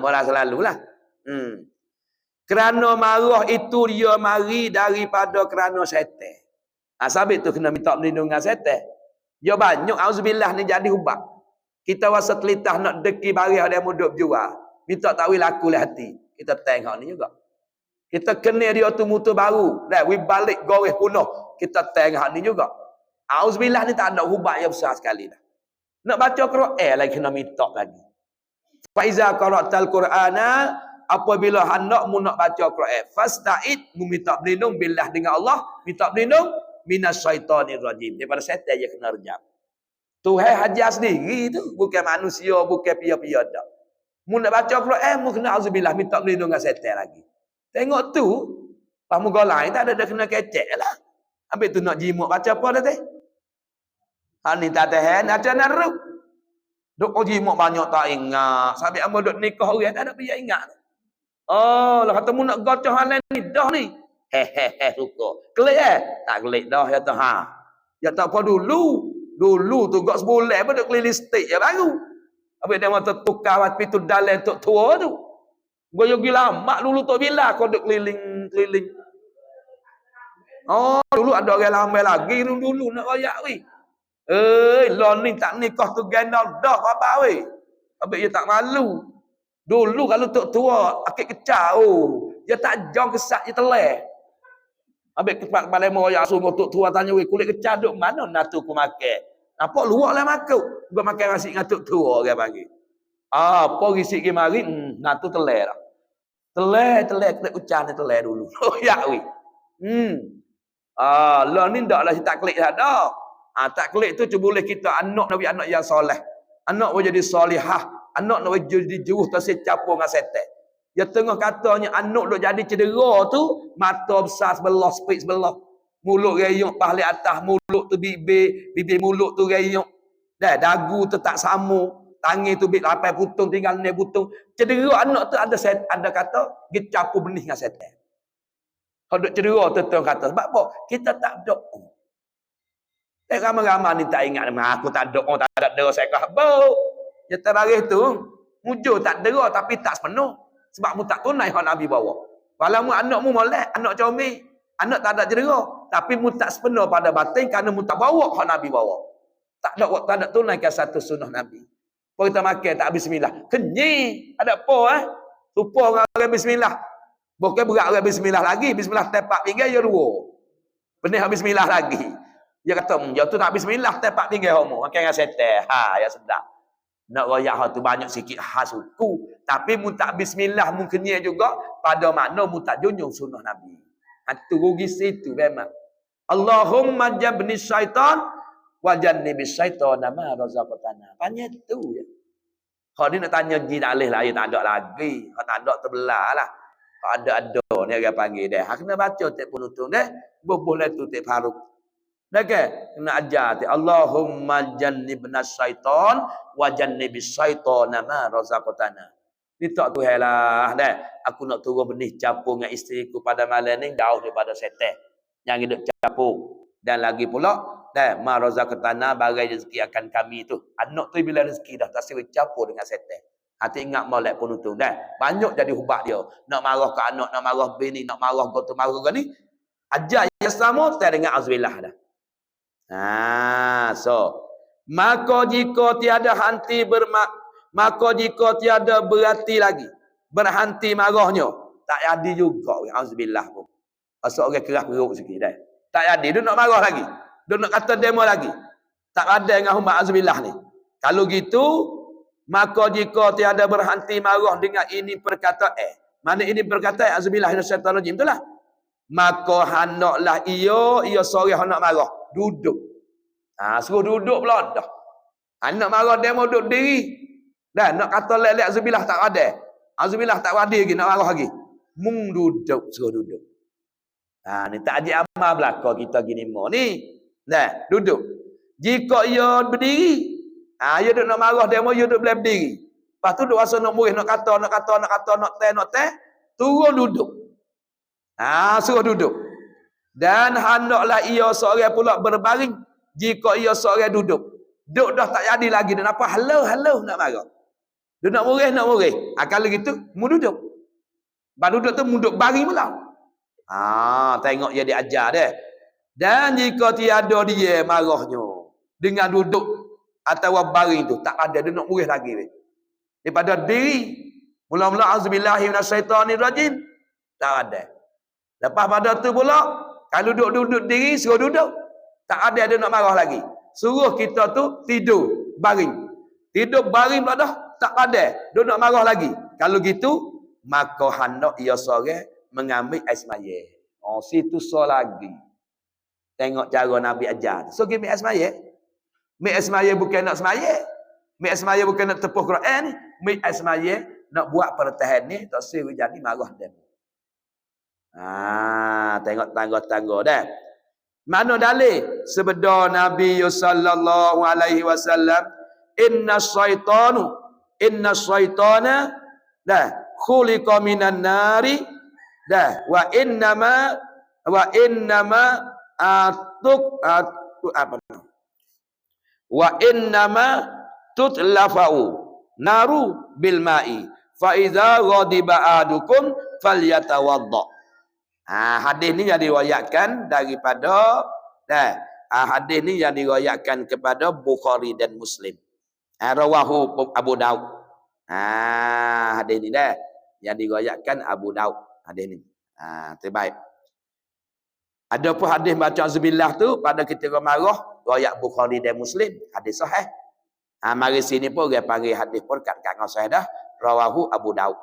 Mula selalulah. Kerana marah itu dia mari daripada kerana syaitan. Sabit tu kena minta perlindungan syaitan. Dia banyak auzubillah ni jadi hubak. Kita rasa telitah nak deki barang dia muduk jual. Minta takwil laku lah hati. Kita tengok ni juga. Kita kena dia tu mutu baru. We balik goreh punuh. Kita tengok ni juga. Auzubillah ni tak ada hubak yang besar sekali dah. Nak baca Quran lagi kena minta lagi. Faiza qara'tal Qur'ana apabila hendak mu nak baca Quran fasta'id mu minta berlindung billah dengan Allah, minta berlindung minasyaitonir rajim daripada syaitan yang kena rejam. Tuhan hajar sendiri tu, bukan manusia, bukan pia-pia dak. Mu nak baca Quran mu kena auzubillah minta berlindung dengan syaitan lagi. Tengok tu, pamu golai tak ada kena kecek lah. Habis tu nak jimuk baca apa dah teh? Ni tak tahan aja naruk. Duk jimuk banyak tak ingat. Sampai amba duk nikah orang tak ada pia ingat. Lah kata mu nak gocah halan ni dah ni. Suka. Kelik tak kelik dah ya tu Ya tak apa dulu. Dulu tu gak sebulan pun duk keliling stik je baru. Habis dia mata tukar wapi tu dalam tok tua tu. Goyo gila mak dulu tok bila kau duk keliling. Oh, dulu ada orang lambai lagi dulu nak royak weh. Lo ni tak nikah tu gendal dah apa weh. Habis dia tak malu. Dulu kalau tok tua akik kecah dia tak jauh kesat dia teleh. Habis kepak balai royak sungguh tok tua tanya weh kulit kecah duk mana natu ku makan. Apa luar lah makuk. Gua makan nasi dengan tok tua orang panggil. Apa risik ke mari natu teleh dah. Teleh kita ucap ni teleh dulu. Royak weh. Lah ni ndaklah tak klik dah dah. Tak klik tu boleh kita anak nabi anak yang soleh. Anak boleh jadi solihah, anak nak jadi juruh tasik capur dengan setan. Ya tengah katanya anak dok jadi cedera tu, mata besar sebelah, spik sebelah. Mulut rayuk pahli atas, mulut tu bibir mulut tu rayuk. Dah dagu tu tak sama, tangan tu bit lapai putung tinggal ni putung. Cedera anak tu ada kata dia capur benih dengan setan. Kalau duk cedera tu tuan kata sebab apa? Kita tak doa. Ramai-ramai ni tak ingat aku tak doa, tak ada doa saya kah bau. Ya terakhir tu mujur tak doa tapi tak sepenuh sebab mu tak tunai hak Nabi bawa. Kalau mu anakmu molek, anak comel, anak tak ada cedera tapi mu tak sepenuh pada batin kerana mu tak bawa hak Nabi bawa. Tak ada tunaikan satu sunnah Nabi. Kalau kita makan tak bismillah, kenyang ada apa lupa orang bismillah. Bukan berat orang bismillah lagi, bismillah tepak pinggir ya dua. Benih bismillah lagi. Dia kata, ya tu tak bismillah tepak pinggir homo, makan dengan setan. Ya sedap. Nak royak tu banyak sikit khas suku, tapi mu tak bismillah mungkinnya juga pada makna mu tak junjung sunnah Nabi. Tu rugi situ memang. Allahumma jabni syaitan wa jannibis syaitan ma razaqtana. Tanya tu ya. Kalau dia nak tanya ji tak boleh lah, tak ada lagi. Kalau tak ada terbelah lah. Kalau ada ni orang panggil dia. Kena baca tak penutung dia. Boleh tu tak faruk. Dah ke? Kena ajar tu. Allahumma jannibna syaitan wa jannibis syaitan ma razaqtana. Ni tak Tuhan lah. Dah. Aku nak turun benih capur dengan isteriku pada malam ni jauh daripada setan. Yang hidup capur. Dan lagi pula, dah ma razaqtana bagai rezeki akan kami tu. Anak tu bila rezeki dah tak siap capur dengan setan. Hati ingat molek penutung dah. Banyak jadi hubat dia. Nak marah ke anak, nak marah bini, nak marah ke tu marah ke ni. Ajar yang sama tak dengan azbillah dah. So maka jika tiada berhenti lagi berhenti marahnya tak jadi juga auzubillah pun pasal orang keras perut sikit dah tak jadi dia nak marah lagi dia nak kata demo lagi tak ada dengan umat auzubillah ni kalau gitu maka jika tiada berhenti marah dengan ini perkataan mana ini perkataan auzubillah minasyaitanir rajim itulah maka hendaklah ia seorang hendak marah duduk. Suruh duduk pula dah. Anak marah dia mau duduk diri. Dah nak kata lelek auzubillah tak ada. Auzubillah tak ada lagi nak marah lagi. Mung duduk, suruh duduk. Ni tak ajak amal belaka kita gini mo ni. Dah, duduk. Jika ia berdiri, ia duduk nak marah dia mau ia duduk boleh berdiri. Lepas tu duk rasa nak murih, nak kata, nak teh, turun duduk. Suruh duduk. Dan hendaklah ia seorang pula berbaring jika ia seorang duduk. Duduk dah tak jadi lagi. Dan apa? Halau nak marah. Dia nak murih. Kalau gitu, mu duduk. Baru duduk tu, mu duduk baring pula. Tengok dia diajar dia. Dan jika tiada dia marahnya dengan duduk atau baring tu, tak ada. Dia nak murih lagi. Daripada diri. Mula-mula auzubillahi minasyaitanir rajim. Tak ada. Lepas pada tu pula, kalau duduk diri, suruh duduk. Tak ada dia nak marah lagi. Suruh kita tu tidur, baring. Tidur baring pula dah, tak ada. Dia nak marah lagi. Kalau gitu, maka hendak ia seorang mengambil ais mayat. Situ so lagi. Tengok cara Nabi ajar. So, pergi ais mayat. Ambil ais mayat bukan nak semayat. Ambil ais mayat bukan nak tepuh Quran ni. Ambil ais mayat nak buat pertahan ni, tak seri jadi marah dia. Tengok tangga-tangga dah. Mana dalil? Sebeda Nabi sallallahu alaihi wasallam, inna syaitana dah khuliqa minan nari dah wa innama tutlafau naru bil ma'i fa idza ghadiba adukum falyatawadda. Hadis ni yang diriwayatkan daripada hadis ni yang diriwayatkan kepada Bukhari dan Muslim. Rawahu Abu Daud. Hadis ni dah yang diriwayatkan Abu Daud hadis ni. Terbaik. Ada pun hadis baca auzubillah tu pada ketika marah, riwayat Bukhari dan Muslim, hadis sahih. Mari sini pun dia panggil hadis pun kat sahih dah, rawahu Abu Daud.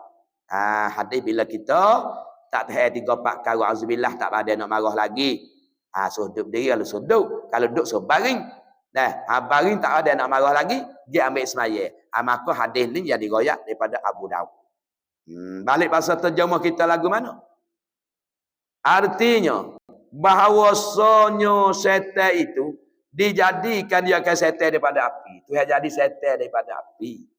Hadis bila kita tak tahan 3-4 kali auzubillah tak ada nak marah lagi. Sudut diri kalau sudut, kalau duduk so baring. Baring tak ada nak marah lagi, dia ambil semaya. Maka hadis ni yang diriwayat daripada Abu Daud. Balik pasal terjemah kita lagu mana? Artinya bahawasanya setan itu dijadikan dia akan setan daripada api. Tuhan jadi setan daripada api.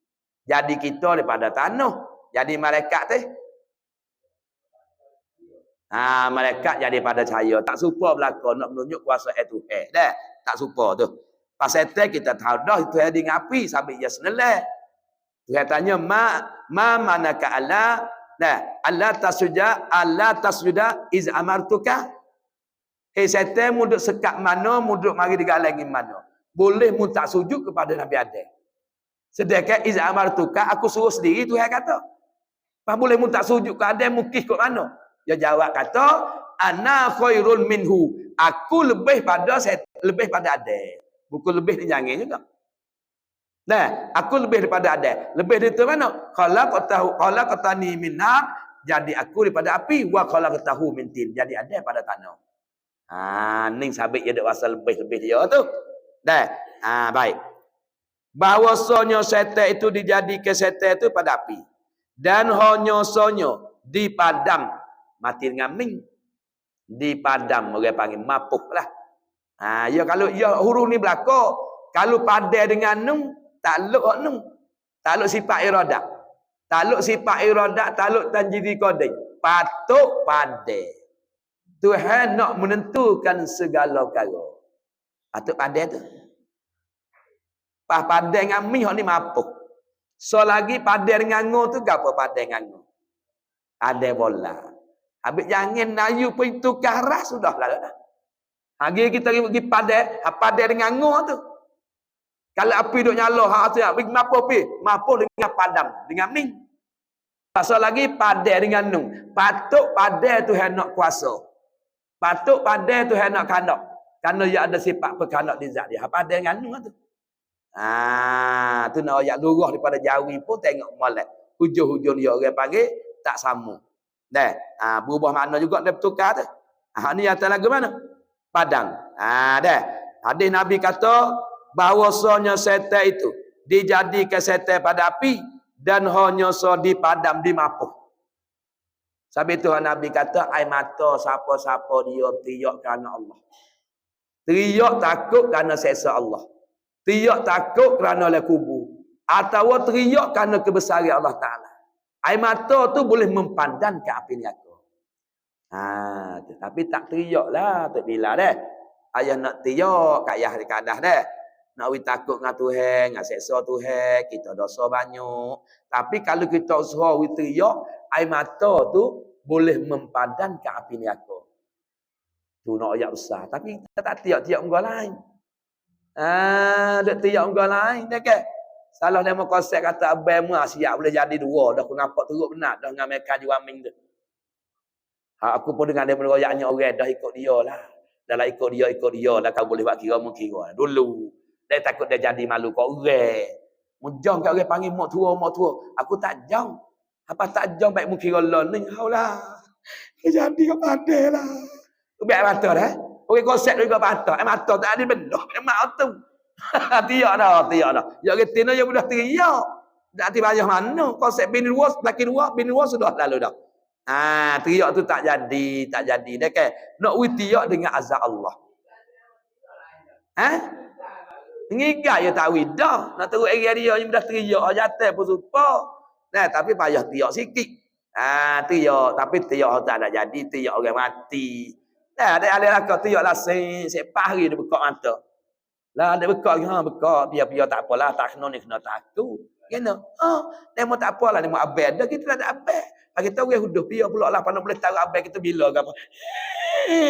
Jadi kita daripada tanah. Jadi malaikat tu. Malaikat jadi pada cahaya. Tak suka belaka nak menunjuk kuasa Tuhan. Dah, tak suka tu. Pas setan kita tahu dah Tuhan di api sampai dia seneleh. Tuhan tanya manaka Allah. Allah tasjuda iz amartuka. Setan muduk sekat mana, muduk mari digalangin mana. Boleh mu tak sujud kepada Nabi Adam. Sedangkan iz amartuka aku suruh sendiri Tuhan kata. Pas boleh mu tak sujud ke Adam mukih ke mana? Dia jawab kata ana khairun minhu. Aku lebih pada Adam. Bukan lebih ni jangan juga. Aku lebih daripada Adam. Lebih dari tu mana? Khalaqtani min nar, jadi aku daripada api, wa khalaqtahu min tin, jadi Adam pada tanah. Ni sabit dia ada pasal lebih-lebih dia tu. Baik. Bahawasanya setan itu dijadikan setan itu pada api. Dan hanya-hanya dipadam. Mati dengan ming. Dipadam, orang panggil mapuh lah. Ya kalau ya huruf ni belaka, kalau padai dengan nung, takluk nung. Takluk sifat iradat. Takluk sifat iradat, takluk tanjidi qadai. Patuk padai. Tuhan nak menentukan segala perkara. Patut padai tu. Pas padai dengan mi hok ni mapuh. So lagi padai dengan ngo tu gapo padai dengan ngo? Ada bola. Habis jangan nayu pun tukar ras sudahlah dah. Hari kita pergi padai dengan ngo tu. Kalau api duk nyala hak tu pergi mapuh pi, mapuh dengan padam, dengan ming. Pasal lagi padai dengan nung. Patut padai Tuhan nak kuasa. Patut padai Tuhan nak kandak. Kerana dia ada sifat perkandak di zat dia. Padai dengan nung tu. Tu nak ayat lurah daripada jawi pun tengok molek. Hujung-hujung dia orang panggil tak sama. Berubah makna juga dia bertukar tu. Ni atas lagu mana? Padang. Hadis Nabi kata bahawasanya setan itu dijadikan setan pada api dan hanya so dipadam dimapuh. Sebab itu Nabi kata air mata siapa-siapa dia teriak kerana Allah. Teriak takut kerana seksa Allah. Teriak takut kerana oleh kubur. Atau teriak kerana kebesaran Allah Ta'ala. Air mata tu boleh mempandan ke api neraka. Tapi tak teriak lah. Tak bila dah. Ayah nak teriak kat ayah dekat dah dah. Nak takut dengan Tuhan, dengan seksa Tuhan, kita dosa banyak. Tapi kalau kita usaha teriak, air mata tu boleh mempadam ke api neraka. Tu nak ayat besar. Tapi kita tak tiap-tiap orang lain. Dia tiap orang lain. Dia kan? Salah nama konsep kata abang mu siap boleh jadi dua. Dah aku nampak teruk benar. Dah dengan mereka juaming tu. Aku pun dengan dia meroyaknya orang. Dah ikut dia lah. Dah lah ikut dia. Dah kau boleh buat kira-kira. Dulu. Dia takut dia jadi malu kau orang. Mujang kat orang panggil mak tua. Aku tak jauh. Apa tak jauh baik mungkin Allah ni. Haulah. Dia jadi kau pandai lah. Biar mata dah. Orang konsep juga mata. Mata tak ada benda. Mak tu. Tiak dah. Ya kita ni yang mudah teriak. Tak hati banyak mana. Konsep bini luar, laki luar, bini luar sudah lalu dah. Teriak tu tak jadi. Dia kan. Nak tiak dengan azab Allah. Ngigat ya tak dah. Nak teruk area dia yang mudah teriak. Jatuh pun supa. Tapi payah tiak sikit. Tiak. Tapi tiak tak ada jadi. Tiak orang mati. Ada lah kau tiak lah. Sepah hari dia buka mata. Lah dia buka. Biar tak apalah. Tak kena ni kena takut. Kena. Dia mau tak apalah. Dia mau abad dah. Kita tak ada abad. Bagi tahu orang huduh dia pula lah pandang boleh tahu abang kita bila ke apa.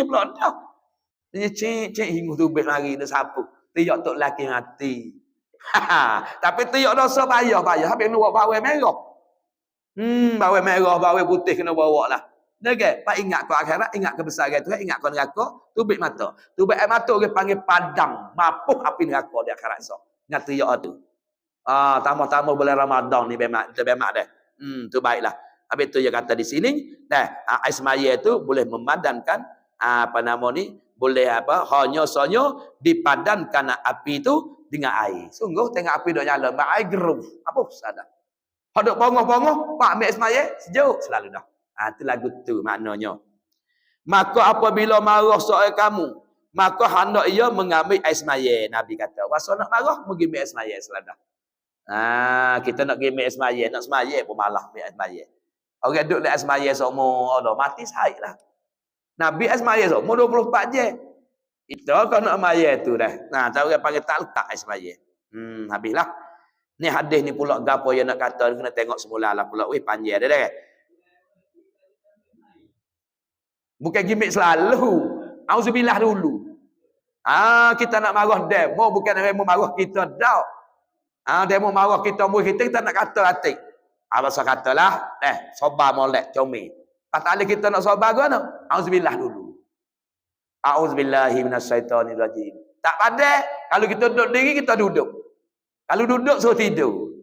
Pula dah. Dia cek hingu tu bet mari dia sapu. Tiok tok laki mati. Tapi tiok dosa payah. Habis nak buat bawai merah. Bawai merah, bawai putih kena bawa lah. Okey, pak ingat ke akhirat, ingat kebesaran Tuhan, ingat ke neraka, tubik mata. Tubik air mata dia panggil padam, mapuh api neraka di akhirat esok. Ingat tiok tu. Tambah-tambah bulan Ramadan ni bemak dah. Tu baiklah. Habis tu dia kata di sini, ais maya tu boleh memadamkan boleh hanya dipadankan api tu dengan air. Sungguh tengok api dok nyala, mak air geruh. Apa sadar. Hak dok bongong-bongong, pak ambil ais maya sejuk selalu dah. Itu lagu tu maknanya. Maka apabila marah soal kamu, maka hendak ia mengambil ais maya. Nabi kata, "Wasa nak marah, pergi ambil ais maya seladah." Kita nak pergi ambil ais maya, nak semaya pun malah ambil ais maya. Orang duduk di ais maya semua, mati sahid lah. Nabi ais maya semua 24 je. Itu kau nak maya tu dah. Tahu orang panggil tak letak ais maya. Habislah. Ni hadis ni pula gapo yang nak kata, kena tengok semula lah pula. Weh panjang dah. Bukan gimmick selalu. Auzubillah dulu. Kita nak marah demo, bukan demo marah kita dah. Demo marah kita, kita nak kata hati. Abang katalah, sabar molek comel. Kata kita nak sabar ke mana? Auzubillah dulu. Auzubillahi minasyaitonirrajim. Tak pandai, kalau kita duduk diri, kita duduk. Kalau duduk, suruh tidur.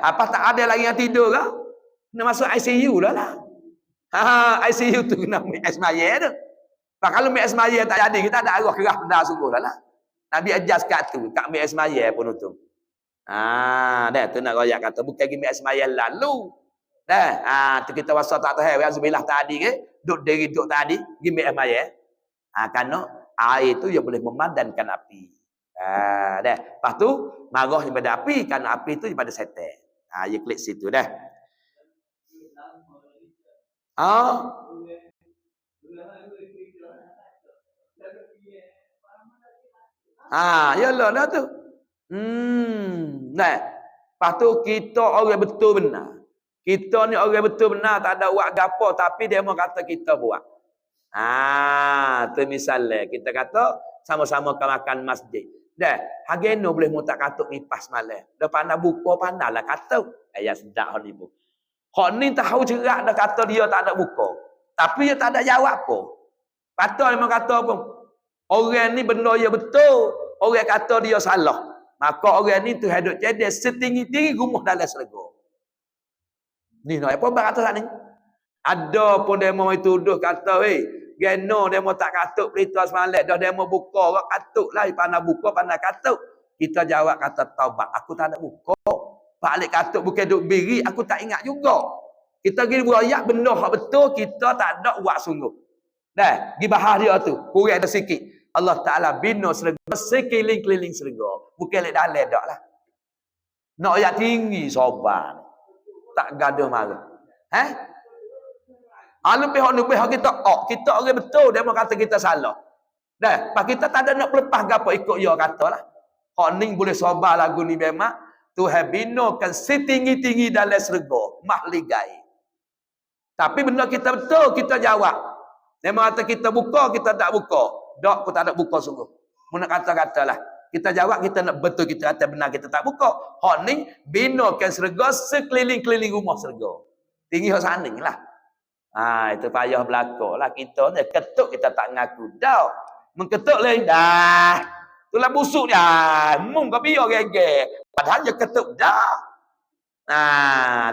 Apa tak ada lagi yang tidur ke? Kena masuk ICU lah. ICU tu kena ambil ais maya tu. Kalau ambil ais maya tak jadi, kita ada arwah kerah pedar sungguh lah. Nabi ajar kat tu, tak ambil ais maya pun tu. Tu nak royak kata, bukan ambil ais maya lalu. Tu kita wasa tak tahu, Alhamdulillah tadi ke, duduk diri duduk tadi, ambil ais maya. Kerana air tu yang boleh memadamkan api. Lepas tu, marah daripada api, kerana api tu daripada setan. Dia klik situ dah. Yalah dah tu. Lepas tu kita orang betul benar. Kita ni orang betul benar, tak ada buat gapo, tapi dia mau kata kita buat. Tu misalnya kita kata sama-sama makan masjid. Hageno boleh mu tak katuk nipas malam. Dah pandai buka pandailah kata. Ya sedap hal ni pun. Hak ni tahu cerak dah kata dia tak ada buka. Tapi dia tak ada jawab apa. Patut memang kata apa. Orang ni benda dia betul. Orang kata dia salah. Maka orang ni tu hidup jadi setinggi-tinggi rumah dalam syurga. Ni nak apa bang kata ni? Ada pun dia mau tuduh kata, geno dia mau tak katuk berita semalam. Dah dia mau buka. Orang katuk lah. Pandai buka, pandai katuk. Kita jawab kata taubat. Aku tak ada buka. Pak Alik katuk bukan duk biri, aku tak ingat juga. Kita pergi berayak benda hak betul, kita tak ada buat sungguh. Pergi bahas dia tu, kurang ada sikit. Allah Ta'ala bina serga, sekeliling-keliling serga. Bukan lek dalam dak lah. Nak ayat tinggi, sobat. Tak gaduh marah. Lebih hak kita, kita orang betul, dia mau kata kita salah. Pak kita tak ada nak lepas gapo ikut dia kata lah. Hak ni boleh sobat lagu ni memang. Tuhan binakan setinggi-tinggi dalam syurga, mahligai. Tapi benda kita betul, kita jawab. Dia kata kita buka, kita tak buka. Dok, aku tak ada buka sungguh. Mana kata-katalah. Kita jawab, kita nak betul, kita kata benar, kita tak buka. Hak ni, binakan syurga sekeliling-keliling rumah syurga. Tinggi hak saning lah. Itu payah belakang lah. Kita ni ketuk, kita tak ngaku. Dah, mengketuk lain. Dah. Itulah busuk dia. Mung kau biar gege. Padahal dia ketuk dah.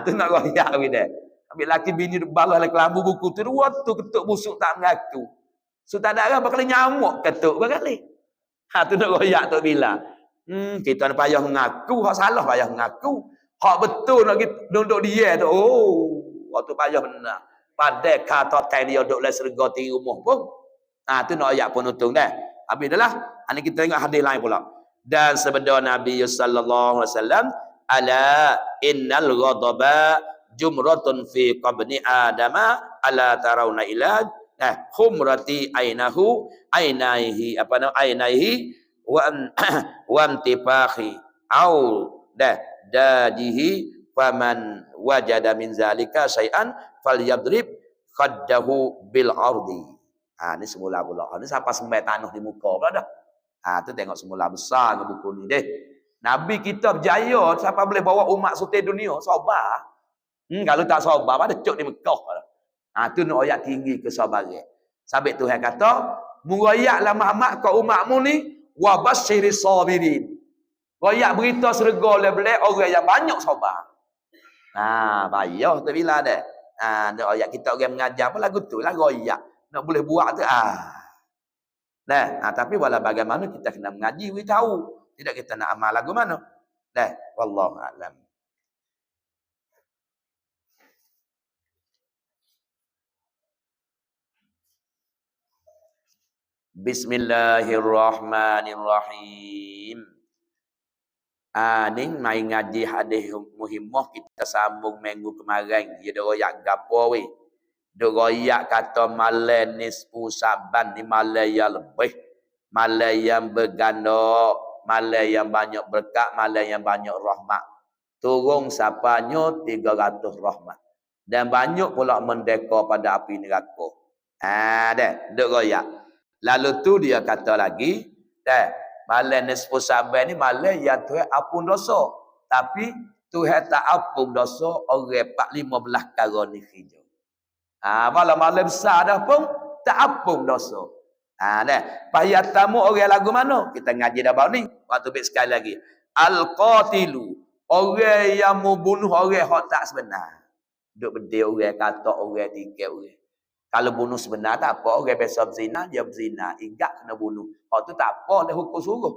Tu nak royak dia. Ambil laki bini balas lagi lambu buku tu. Dua tu ketuk busuk tak mengaku. So tak ada orang bakal nyamuk ketuk berkali. Tu nak royak tu bila. Kita nak payah mengaku. Hak salah payah mengaku. Hak betul nak duduk dia tu. Waktu payah benar. Pada kata dia duduk dalam serga tinggi rumah pun. Tu nak royak pun untung dah. Habis dah lah. Ini kita tengok hadis lain pula. Dan sabda Nabi sallallahu alaihi wasallam, ala innal ghadaba jumratun fi qabni adama ala tarawna ila khumrati ainaihi wa amtifahi au dadihi faman wajada min zalika syai'an falyadrib khaddahu bil ardi. Ni semula pula. Ni siapa sembai tanah di muka pula dah. Tu tengok semula besar ke buku ni deh. Nabi kita berjaya, siapa boleh bawa umat sutai dunia? Sabar. Kalau tak sabar, pada cuk di Mekah. Tu nak ayat tinggi kesabaran. Sabit Tuhan kata, murayak Muhammad ke umatmu ni, wa basyiris sabirin. Rakyat berita serga oleh orang yang banyak sabar. Payah tu bila dah. Nak ayat kita orang mengajar pun lagu tu lah rakyat. Nak boleh buat tu. Tapi walau bagaimana kita kena mengaji, kita tahu. Tidak kita nak amal lagu mana. Wallahu a'lam. Bismillahirrahmanirrahim. Ni mai ngaji hadis muhimmah kita sambung minggu kemarin. Dia royak gapo we? Dia royak kata malam nisfu Saban ni malam yang lebih, malam yang berganda, malam yang banyak berkat, malam yang banyak rahmat. Turun sapanya 300 rahmat. Dan banyak pula mendeka pada api neraka. Dia royak. Lalu tu dia kata lagi, malam nisfu Saban ni malam yang Tuhan ampun dosa. Tapi Tuhan tak ampun dosa orang 15 kara ni hijau. Malam besar dah pun tak ampun dosa. Payah tamu orang lagu mana? Kita ngaji dah bau ni. Waktu baik sekali lagi. Al-qatilu. Orang yang membunuh orang yang tak sebenar. Duk bedil orang, kata orang, tiket orang. Kalau bunuh sebenar tak apa. Orang biasa berzina, dia berzina. Ingat kena bunuh. Hak tu tak apa, dia hukum suruh.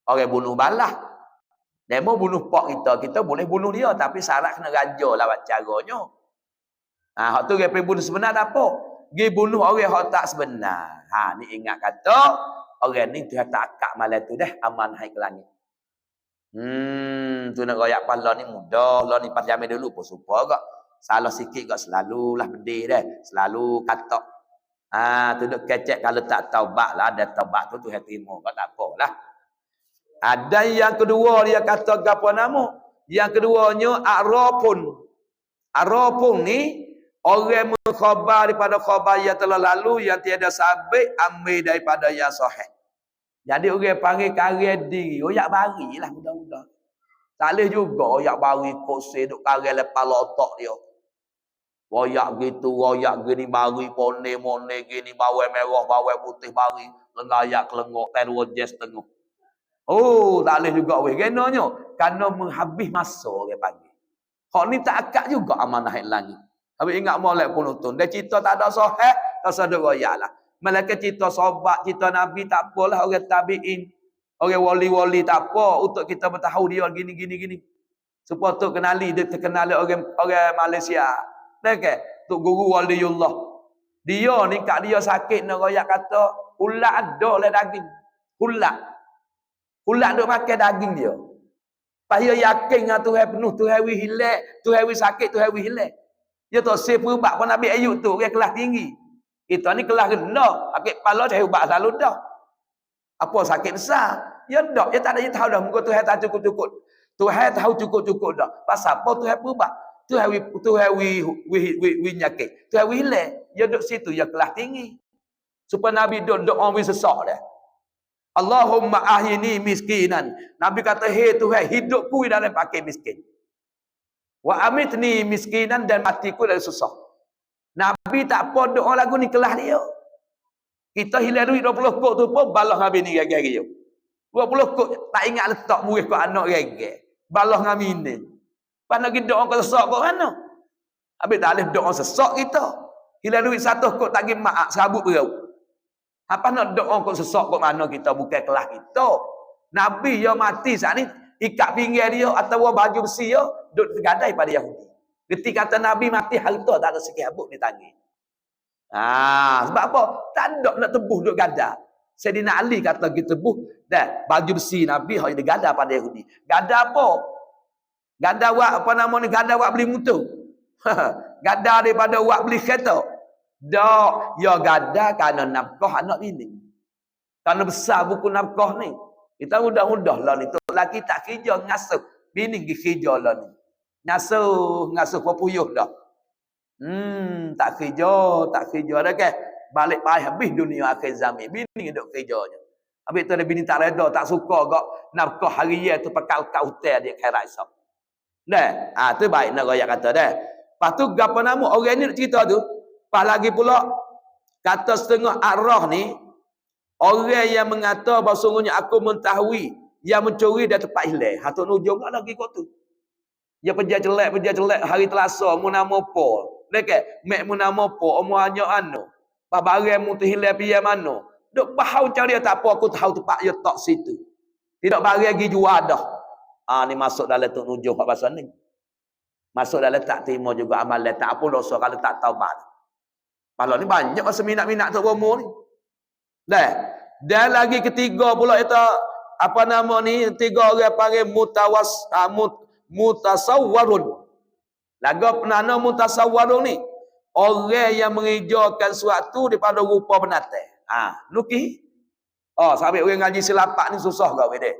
Orang bunuh balah. Dia mau bunuh pak kita boleh bunuh dia. Tapi syarat kena raja lawat caranya. Hak tu dia pergi bunuh sebenar tak apa. Dia bunuh orang yang tak sebenar. Ni ingat kata, orang ni Tuhan tak akak malam tu dah, aman naik ke langit. Tu nak royak pala ni mudah. Lah ni pas jamin dulu pun supa agak. Salah sikit agak selalulah bedih dah. Selalu katak. Tu duk kecek kalau tak taubat lah. Ada taubat tu Tuhan terima. Kau tak apalah. Ada yang kedua dia kata apa nama? Yang keduanya Arafun. Arafun ni orang mengkhabar daripada khabar yang telah lalu yang tiada sabit ambil daripada yang sahih. Jadi orang panggil karya diri. Oyak barilah mudah-mudah. Tak boleh juga oyak bari koseh duk karya lepas lotok dia. Oyak gitu, oyak gini bari pone-mone gini bawai merah, bawai putih bari. Lengayak kelengok, terus jes tengah. Tak boleh juga weh. Kenanya? Kerana menghabis masa orang panggil. Hak ni tak akak juga amanah langit. Habis ingat molek penonton. Dia cerita tak ada sahih, tak sadar royak lah. Malaikat cerita sahabat, cerita Nabi tak apalah. Orang tabi'in, orang wali-wali tak apa. Untuk kita bertahu dia gini. Supaya tu kenali, dia terkenali orang Malaysia. Tok guru waliullah. Dia ni kat dia sakit nak royak kata, ulat ada lah daging. Ulat duk makan daging dia. Payah yakin dengan Tuhan penuh, Tuhan wi hilang, Tuhan wi sakit, Tuhan wi hilang. Dia tak sif ubat pun Nabi Ayub tu, orang kelas tinggi. Kita ni kelas rendah, sakit kepala cari ubat selalu dah. Apa sakit besar? Ya dak, dia tak ada, dia tahu dah muka Tuhan tak cukup-cukup. Tuhan tahu cukup-cukup dah. Pasal apa Tuhan ubat? Tuhan wi nyakit. Tuhan wi hilang. Dia duduk situ, dia kelas tinggi. Supaya Nabi duduk orang wi sesak dah. Allahumma ahyini miskinan. Nabi kata, "Hei Tuhan, hidupku dalam pakai miskin. Wa amitni miskinan, dan matiku dalam susah." Nabi tak apa doa lagu ni kelas dia. Kita hilang duit 20 kok tu pun balah Nabi ni gagak-gagak. 20 kok tak ingat letak murid kok anak gagak. Balah Nabi ni. Pas nak pergi doa kau sesak kok mana? Habis tak boleh doa sesak kita. Hilang duit 1 kok tak pergi maaf serabut berau. Apa nak doa kau sesak kok mana kita bukan kelas kita. Nabi yang mati saat ni ikat pinggir dia atau baju besi dia duduk tergadai pada Yahudi. Ketika kata Nabi mati harta tak ada sikit habuk di tangan. Sebab apa? Tak ada nak tebuh duduk gada. Sayyidina Ali kata kita tebuh dah baju besi Nabi hak digada pada Yahudi. Gada apa? Gada wak apa nama ni? Gada wak beli motor. Gada daripada wak beli kereta. Dak, ya gada kerana nafkah anak bini. Kerana besar buku nafkah ni. Kita mudah-mudah lah ni. Tok laki tak kerja ngasuh. Bini pergi kerja lah ni. Ngasuh puyuh dah. Tak kerja dah kan. Balik habis dunia akhir zaman. Bini duk kerjanya. Habis tu ada bini tak reda, tak suka gak nafkah harian tu pakai hotel dia khairat esok. Dah. Tu baik nak royak kata dah. Lepas tu gapo nama orang ni nak cerita tu. Pas lagi pula kata setengah arwah ni orang yang mengata bahawa sungguhnya aku mengetahui yang mencuri dari tempat hilang. Hatu nujung lagi kau tu. Dia pergi jelek hari Selasa mu nama apa? Dekat mek mu nama apa? Omo hanya anu. Pas barang mu tu hilang piye mano? Duk bahau cari tak apa aku tahu tempat dia tak situ. Tidak barang lagi jual dah. Ni masuk dalam tok nujuh kat pasal ni. Masuk dalam tak terima juga amalan tak apa dosa kalau tak taubat. Kalau ni banyak masa minat-minat tok bomo ni. Dah. Dan lagi ketiga pula itu apa nama ni? Tiga orang panggil mutasawwarun. Lagu penana mutasawwarun ni orang yang mengijakan suatu daripada rupa binatang. Nukih. Sampai orang ngaji silapak ni susah kau dia.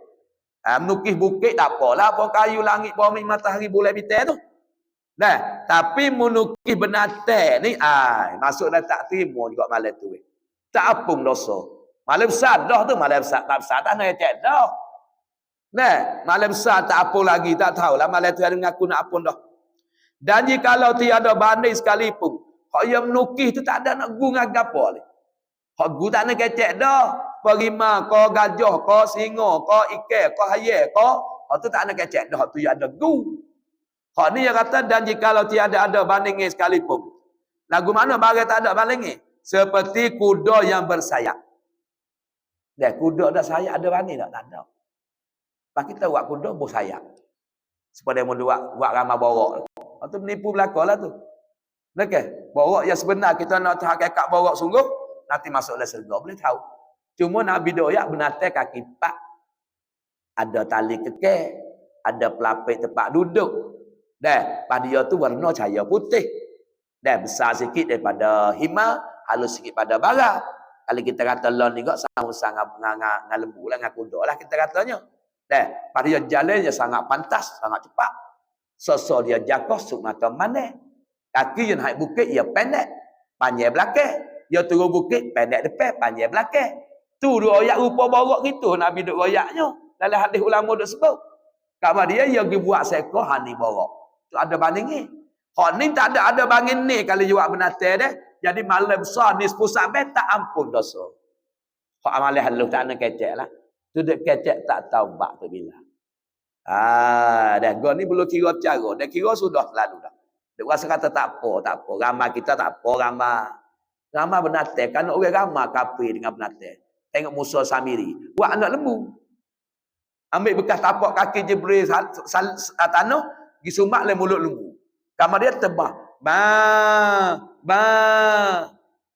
Menukih bukit tak apalah, apa kayu langit bumi matahari bulan bintang tu. Nah, tapi menukih binatang ni masuk dah tak terima juga malam tu. Tak apung dosa. Malam besar dah tu, malam besar tak besar tak nak cek dah. Nah, malam besar tak apa lagi, tak tahulah malam tu ada mengaku nak apun dah. Dan jikalau tiada banding sekalipun, hak yang menukih tu tak ada nak guna gapo ni. Hak gu tak nak kecek dah. Perima, ko gajah, ko singa, ko ikan, ko hayat, hak tu tak nak kecek dah. Hak tu yang ada gu. Hak ni yang kata dan jikalau tiada ada bandingnya sekalipun. Lagu mana barang tak ada bandingnya? Seperti kuda yang bersayap. Dah kuda dah sayap ada banding tak? Tak ada. Pak kita buat kuda bersayap. Supaya mau buat ramai borok. Hak tu menipu belakanglah tu. Okey, borok yang sebenar kita nak tahu hakikat borok sungguh. Nanti masuk dalam surga boleh tahu. Cuma Nabi doyak binatang kaki empat. Ada tali kekeh, ada pelapik tempat duduk. Dah, pada dia tu warna cahaya putih. Dah besar sikit daripada hima, halus sikit pada bara. Kalau kita kata lon ni kok sangat nganga lembu lah, ngaku kuda lah kita katanya. Dah, pada dia jalan dia sangat pantas, sangat cepat. Sosok dia jakoh suk mata mana. Kaki yang naik bukit dia pendek, panjang belakang. Dia turun bukit, pendek depan, panjang belakang. Tu dua ayat rupa borok gitu Nabi duk royaknya. Dalam hadis ulama duk sebut. Kat dia pergi buat seekor hani borok. Tu ada banding ni. Hak ni tak ada banding ni kalau jual binatang dah. Jadi malam besar ni sepusat bet tak ampun dosa. Hak amalan halus tak nak kecek lah. Tu duk kecek tak taubat tu bila. Dah gua ni belum kira cara. Dah kira sudah selalu dah. Dia rasa kata tak apa. Ramai kita tak apa ramai. Ramai binatang. Kan orang ramai kafir dengan binatang. Tengok Musa Samiri. Buat anak lembu. Ambil bekas tapak kaki Jibril tanah. Pergi sumak le mulut lembu. Kamar dia tebah.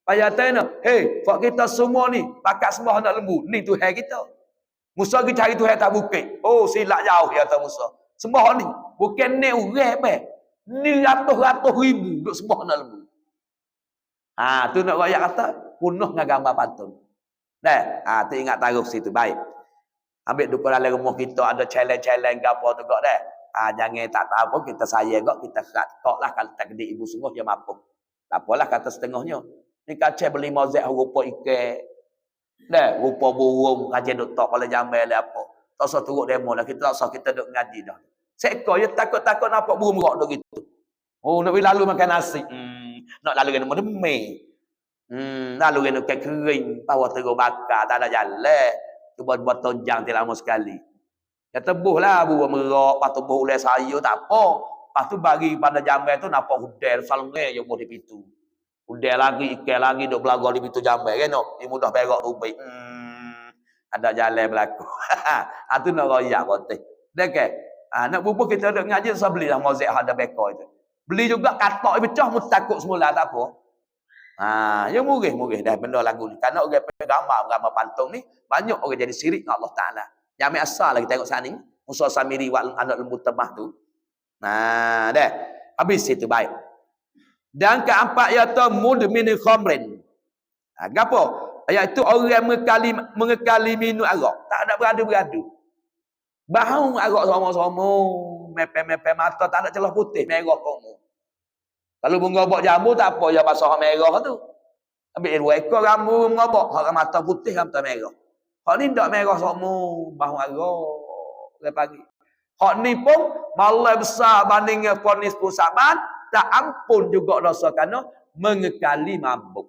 Payah tanya. Hey, fak kita semua ni. Pakat sembah anak lembu. Ni Tuhan kita. Musa pergi cari Tuhan tak bukit. Oh, silap jauh ya kata Musa. Sembah ni. Bukan ni orang apa. Ni ratus-ratus ribu duk sembah anak lembu. Tu nak rakyat kata. Punuh dengan gambar patung. Dah, tu ingat taruh situ. Baik. Ambil duka dalam rumah kita ada challenge-challenge apa tu kok dah. Jangan tak tahu apa kita sayang kok kita kerat kok lah kalau tak gede ibu sungguh dia mampu. Tak apalah kata setengahnya. Ni kacau beli mozek rupa ikan. Dah, rupa burung kacau duk tok kepala jambai le apa. Tak usah turut demo lah kita tak usah kita duk ngaji dah. Seekor dia takut-takut nampak burung merok duk gitu. Oh, nak lalu makan nasi. Nak lalu kena demik. Lalu kena kering, tawa terus bakar, tak ada jalan. Tu buat tonjang tidak lama sekali. Ya tebuhlah burung merok, lepas tu buh ulai sayur, tak apa. Lepas tu bagi pada jambai tu nampak udel, salngai yang boleh pitu. Udel lagi, ikan lagi, duk belaga di pitu jambai, kan? Dia mudah berak tu baik. Ada jalan berlaku. Itu nak royak poteh. Dekat. Nak bubuk kita duk ngaji, saya belilah mozek ada bekor itu. Beli juga katak pecah, mesti takut semula, tak apa. Yang murih dah benda lagu ni. Kerana orang gambar pantung ni, banyak orang jadi syirik dengan Allah Ta'ala. Yang ambil asal lagi tengok sana ni. Musa Samiri buat anak lembu tebah tu. Dah. Habis itu baik. Dan keempat iaitu mudmin khamrin. Apa? Iaitu orang mengekali minum arak. Tak ada beradu-beradu. Bahau arak sama-sama. mepe-mepe mata tak ada celah putih, merah kat mu. Kalau mengobok jambu tak apa, ya basah merah tu. Ambil 2 ekor rambu mengobok, hak mata putih mata merah. Hak ni ndak merah sokmu, bah marah le pagi. Hak ni pun malah besar bandingnya ponis pusaban, tak ampun juga dosa kerana mengekali mabuk.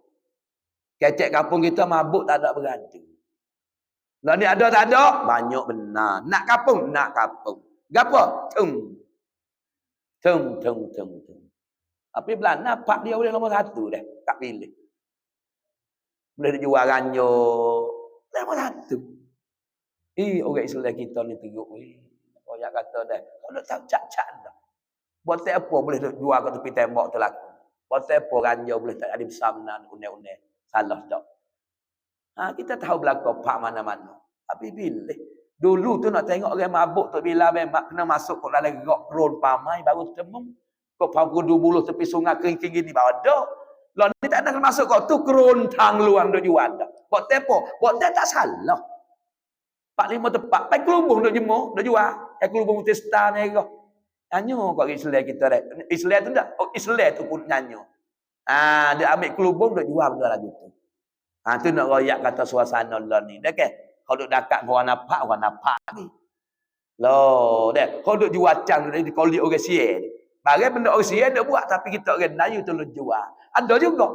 Kecek kampung kita mabuk tak ada berganti. Lah ni ada tak ada? Banyak benar. Nak kapung? Nak kapung. Gapo? Tung. Tapi belana pak dia boleh nombor 1 dah. Tak pilih. Boleh jual ranyo. Nombor 1. Orang Islam kita ni teruk. Orang kata dah. Kalau tak cak-cak dah. Buat apa boleh jual kat tepi tembok tu laku. Buat apa ranyo boleh tak ada bersamanan une-une. Salah tak. Kita tahu belakang pak mana-mana. Tapi bila dulu tu nak tengok orang mabuk tu bila memang kena masuk ke dalam gerak ron pamai baru temung. Kok pagu 20 tepi sungai kering-kering gini bawa ada. Lah ni tak nak masuk kau tu keron tang luang duk jual dah. Buat tepo, buat tak salah. 4-5 tempat, pai kelubung duk jemur, duk jual. Kelubung testa merah. Nyanyo kau Islam kita dah. Islam tu dak, Islam tu pun nyanyo. Dia ambil kelubung duk jual benda lagu tu. Tu nak royak kata suasana lah ni. Dah ke? Kalau duk dekat orang nampak ni. Loh, dah. Kalau duk jual cang ni dikoli orang sial. Barang benda orang sial dak buat tapi kita orang Melayu tu jual. Ada juga.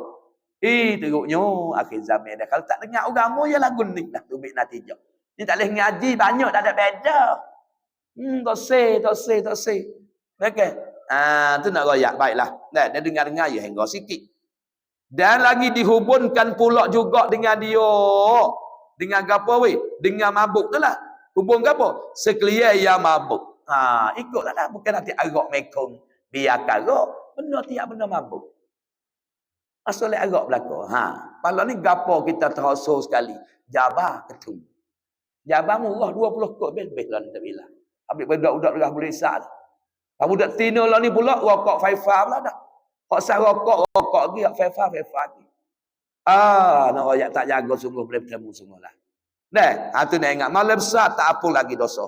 Teruknya akhir zaman dah. Kalau tak dengar agama ya lagu ni dah tubik natijah. Ni tak boleh ngaji banyak tak ada beza. Tak say. Dah ke? Tu nak royak baiklah. Dah dia dengar-dengar ya hingga sikit. Dan lagi dihubungkan pula juga dengan dia. Dengan apa weh? Dengan mabuk tu lah. Hubung apa? Sekalian yang mabuk. Ikutlah lah. Bukan nanti arak mekong. Biarkan arak. Benda tiap benda mabuk. Asalnya arak belakang. Kalau ni gapo kita terasa sekali. Jabah ketum. Jabah murah 20 kot. Lebih lah ni tak bilang. Habis budak-budak dah boleh isap. Budak tino lah ni pula. Rokok Faifa pula dah. Hak sah rokok lagi, hak Faifa lagi. Nak royak tak jaga sungguh boleh bertemu sungguhlah. Tu nak ingat malam besar tak apa lagi dosa.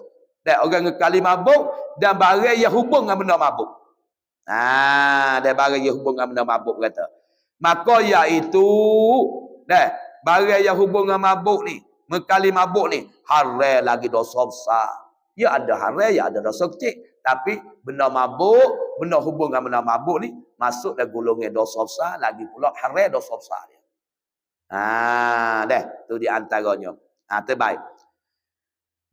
Orang ngekali mabuk dan barang yang hubung dengan benda mabuk. Dan barang yang hubung dengan benda mabuk kata. Maka iaitu barang yang hubung dengan mabuk ni, ngekali mabuk ni, haram lagi dosa besar. Ya ada haram, ya ada dosa kecil. Tapi benda mabuk, benda hubung dengan benda mabuk ni masuk dalam golongan dosa besar, lagi pula haram dosa besar dia. Tu di antaranya. Terbaik.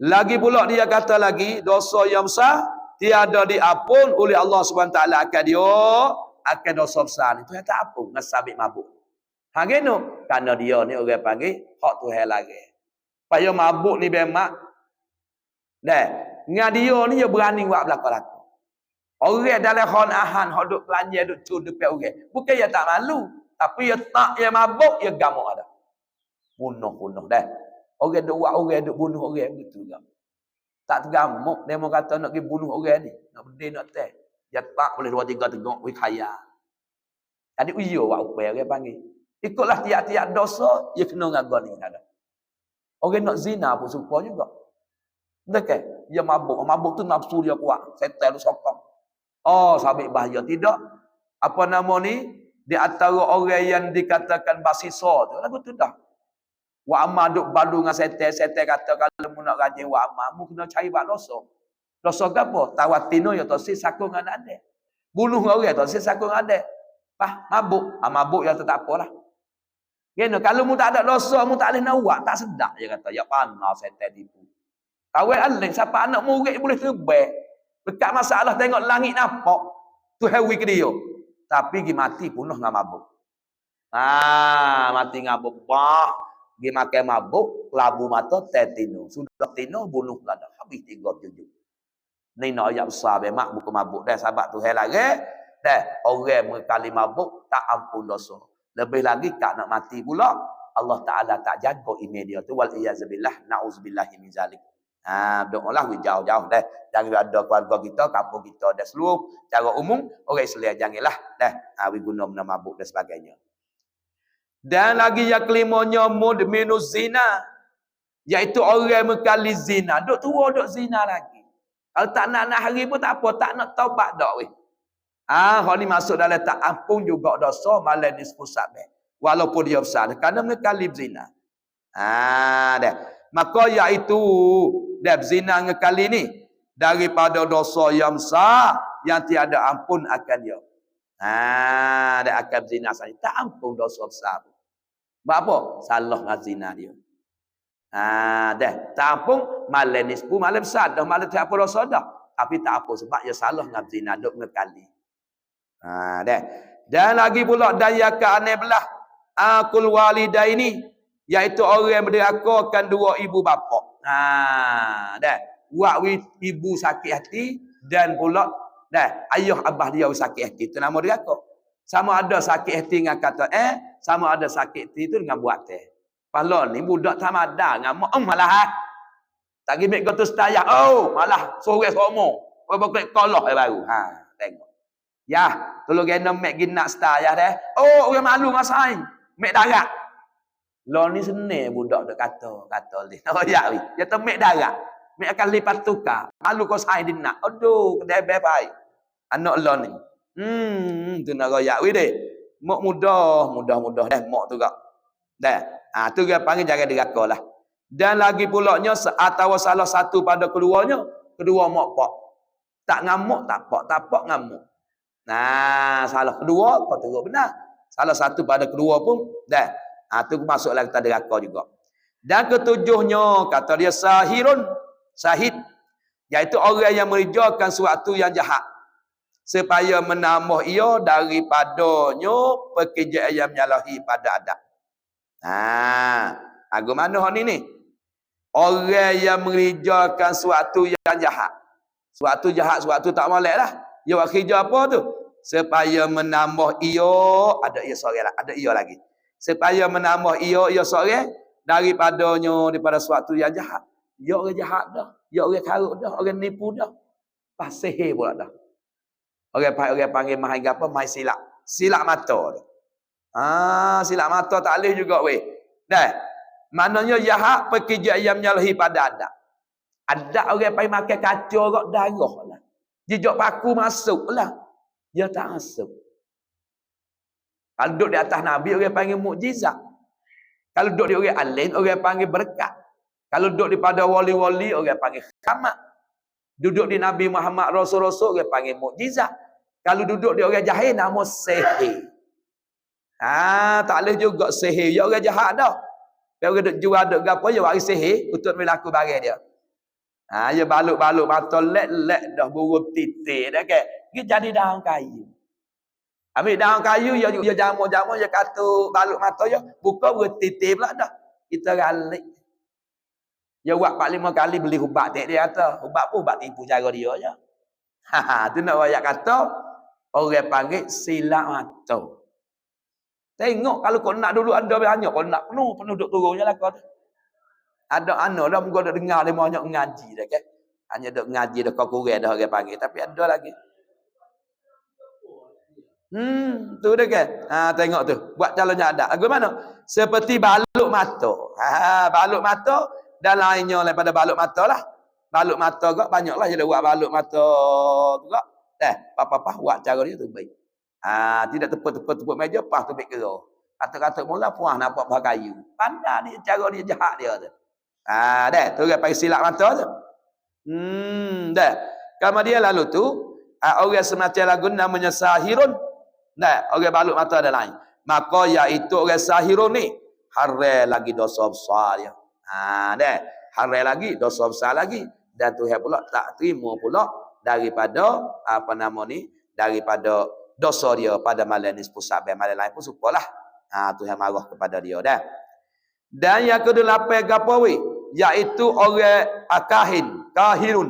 Lagi pula dia kata lagi dosa yang besar tiada diampun oleh Allah SWT akan dia akan dosa besar ni. Tu yang tak ampun ngesabit mabuk. Geno kerana dia ni orang panggil hak Tuhan lagi. Paya mabuk ni bemak. Dengan dia ni dia berani buat belakang-belakang. Orang dalam khonahan hak duk belanja duk cun depan orang. Bukan dia tak malu, tapi dia tak dia mabuk dia gamuk ada. Bunuh dah. Orang duk buat orang duk bunuh orang begitu gamuk. Tak tergamuk dia mau kata nak pergi bunuh orang ni, nak berdeh nak teh. Dia tak boleh 2-3 tengok we kaya. Tadi uyo buat upaya orang panggil. Ikutlah tiap-tiap dosa dia kena ngagon ni ada. Orang nak zina pun serupa juga. Betul? Dia mabuk tu nafsu dia kuat. Setan tu sokong. Sambil bahaya. Tidak. Apa nama ni? Di antara orang yang dikatakan basisa tu. Lagu tu dah. Wa amma duk badu dengan setan. Setan kata kalau mu nak rajin wa amma, mu kena cari buat dosa. Dosa ke apa? Tawatino ya tak si sakung dengan adik. Bunuh orang tak si sakung dengan adik. Mabuk. Mabuk ya tak apalah. Gini, kalau mu tak ada dosa, mu tak boleh nak buat. Tak sedap dia kata. Ya panas setan tipu. Kawai alik. Siapa anak murid boleh terbang. Dekat masalah tengok langit nampak. Tu hewi ke dia. Tapi dia mati penuh dengan mabuk. Mati ngabuk. Dia makan mabuk. Labu mata tetino. Sudah tino bunuh lada. Habis 3 jujur. Ni nak ayat besar. Memang bukan mabuk. Dah sahabat tu lagi. Dah orang mengkali mabuk. Tak ampun dosa. Lebih lagi tak nak mati pula. Allah Ta'ala tak jaga iman dia tu. Wal-iyazabillah. Na'uzubillahi min zalik. Doalah jauh-jauh dah. Jangan ada keluarga kita, kampung kita dah seluruh. Cara umum, orang Islam janganlah dah. We guna benda mabuk dan sebagainya. Dan lagi yang kelimanya, mudminuz zina. Iaitu orang mengkali zina. Duk tua, duk zina lagi. Kalau tak nak hari pun tak apa, tak nak taubat dak weh. Hal ni masuk dalam tak ampun juga dosa malam nisfu sabah. Walaupun dia besar kerana mengekali berzina. Dah. Maka iaitu dah berzina ngekali ni daripada dosa yang besar yang tiada ampun akan dia. Dah akan berzina saja. Tak ampun dosa besar. Sebab apa? Salah dengan zina dia. Dah. Tak ampun malam nisfu malam besar dah malam tak apa dosa dah. Tapi tak apa sebab dia salah dengan zina duk ngekali. Dah. Dan lagi pula dayaka aneh belah akul walidaini iaitu orang yang berderakan dua ibu bapa. Dah. Buat ibu sakit hati dan pula dah ayah abah dia sakit hati. Itu nama deraka. Sama ada sakit hati dengan kata sama ada sakit hati itu dengan buat teh. Pala ni budak tamada dengan mak malah tak gimik kau tu setayah. Malah sore somo. Apa klik tolak baru. Tengok. Ya, tolong kena mek ginak setayah dah. Orang malu masain. Mek darat. Lo ni senang budak dak kata ni. Ya wi. Dia tu mek darat. Mek akan lipat tukar. Malu kau sain dinak. Aduh, kedai baik. Anak lo ni. Tu nak royak wi deh. Mak mudah dah mak tu gak. Dah. Tu dia panggil jangan deraka lah. Dan lagi pulaknya atau salah satu pada keduanya, kedua mak pak. Tak ngamuk tak pak ngamuk. Salah kedua kau teruk benar. Salah satu pada kedua pun dah. Tu masuklah kita deraka juga. Dan ketujuhnya kata dia sahid iaitu orang yang mengerjakan sesuatu yang jahat supaya menambah ia daripadanya pekerjaan yang menyalahi pada adab. Mana hal ni? Orang yang mengerjakan sesuatu yang jahat. Sesuatu jahat, sesuatu tak molek lah. Dia buat kerja apa tu? Supaya menambah ia, ada ia seorang lah, ada ia lagi. Supaya menambah ia seorang daripada sesuatu yang jahat. Dia orang jahat dah. Dia orang karut dah, orang nipu dah. Pasihir pula dah. Orang panggil mahai apa? Mahai silap. Silap mata dah. Silap mata tak boleh juga weh. Dah. Maknanya jahat pekerjaan yang menyalahi pada adab. Adab orang panggil makan kacau kat darah lah. Jejak paku masuk lah. Dia tak masuk. Kalau duduk di atas Nabi, orang panggil mukjizat. Kalau duduk di orang alim, orang panggil berkat. Kalau duduk di pada wali-wali, orang panggil khamat. Duduk di Nabi Muhammad Rasul-Rasul, orang panggil mukjizat. Kalau duduk di orang jahil, nama sihir. Tak boleh juga sihir. Ya orang jahat dah. Dia orang duduk jual duduk apa, dia waris sihir untuk melaku barang dia. Dia balut-balut mata lek dah burung titik dah ke. Dia jadi daun kayu. Ambil daun kayu dia jamu-jamu dia kata balut mata dia buka burung titik pula dah. Kita galik. Dia buat 4-5 kali beli ubat tak dia kata. Ubat pun ubat tipu cara dia je. Tu nak royak kata orang panggil silap mata. Tengok kalau kau nak dulu ada banyak, kau nak penuh duk turunnya lah kau. Ada anak dah muka dak dengar dia banyak ngaji dah kan. Hanya dak ngaji dah kau kurang dah orang panggil tapi ada lagi. Tu dah kan. Tengok tu. Buat calonnya ada. Lagu mana? Seperti balut mata. Balut mata dan lainnya daripada balut mata lah. Balut mata gak banyaklah dia buat balut mata tu gak. Apa-apa buat cara dia tu baik. Tidak tepuk meja pas tu baik kera. Kata-kata mula puas nampak bah kayu. Pandai dia cara dia jahat dia tu. Dah, tu orang panggil silap mata tu. Dah. Kemudian lalu tu, orang semacam lagu namanya sahirun. Dah, orang balut mata ada lain. Maka iaitu orang sahirun ni, harai lagi dosa besar dia. Dah. Harai lagi, dosa besar lagi. Dan Tuhan pula tak terima pula daripada, daripada dosa dia pada malam nisfu Sa'ban. Malam lain pun supalah. Tuhan marah kepada dia dah. Dan yang ke-8 gapo we? Iaitu orang kahirun.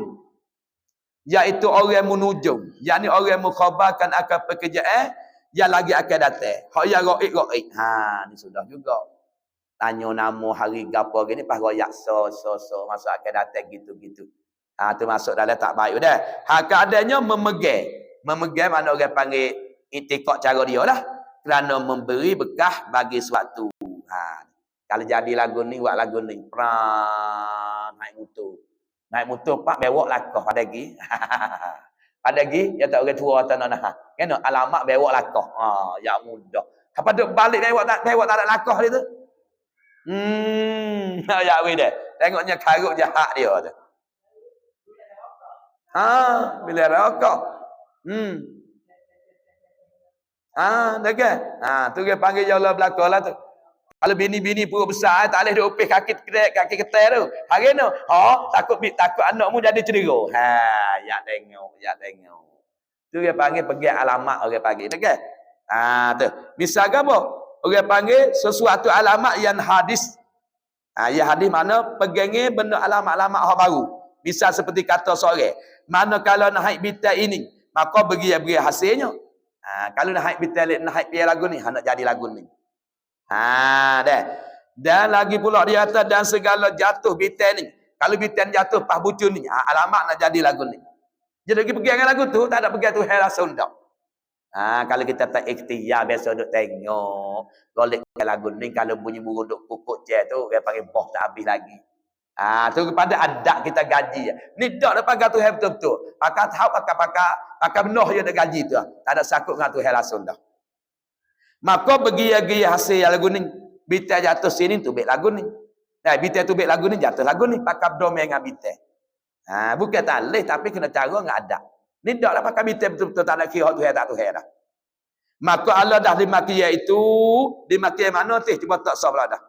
Iaitu orang menujung, yakni orang mukhabarkan akan pekerjaan yang lagi akan datang. Hak yang gaib. Ni sudah juga. Tanya nama hari gapo gini pas royak so masuk akan datang gitu-gitu. Tu masuk dalam tak baik dah. Keadaannya memegang. Memegang mana orang panggil itikad cara dia lah. Kerana memberi bekah bagi suatu. Kalau jadi lagu ni, buat lagu ni. Pran, naik motor. Naik motor pak bewok lakah pada lagi. Ada lagi ya tak orang tua tanah nah. Kena alamat bewok lakah. Ya mudah. Apa duk balik bewok tak ada lakah dia tu. Ya we deh. Tengoknya karut jahat dia tu. Bila rokok. Dah kan? Tu dia panggil jauh belakang lah tu. Kalau bini-bini pura besar, tak boleh duk upih kaki ketel tu. Hari ni, takut anakmu jadi cedera. Ya tengok. Tu dia panggil pergi alamat orang panggil. Dah kan? Tu. Misal apa? Orang panggil sesuatu alamat yang hadis. Yang hadis mana? Pegangi benda alamat-alamat hak baru. Misal seperti kata sore. Mana kalau nak haid bitai ini, maka beri hasilnya. Kalau nak haid bitai, nak haid biar lagu ni, nak jadi lagu ni. Dah. Dan lagi pula dia kata dan segala jatuh bitai ni. Kalau bitai jatuh pas bucun ni, alamat nak jadi lagu ni. Jadi pergi dengan lagu tu, tak ada pergi tu hera sundak. Kalau kita tak ikhtiar biasa duk tengok, golek lagu ni kalau bunyi burung duk kukuk je tu, dia panggil boh tak habis lagi. Tu kepada adat kita gaji. Ni dak dapat gatu hai betul-betul. Pakak tahu pakak benoh je dak gaji tu. Tak ada sakut dengan tu hai rasul dah. Maka bagi hasil lagu ni. Bitai jatuh sini tu bet lagu ni. Bitai tu bet lagu ni jatuh lagu ni. Pakak domeng dengan bitai. Bukan tak leh tapi kena cara dengan adat. Ni dak dapat bitai betul-betul tak ada kira tu hai tak tu hai dah. Maka Allah dah dimaki iaitu dimaki mana teh cuba tak sah dah.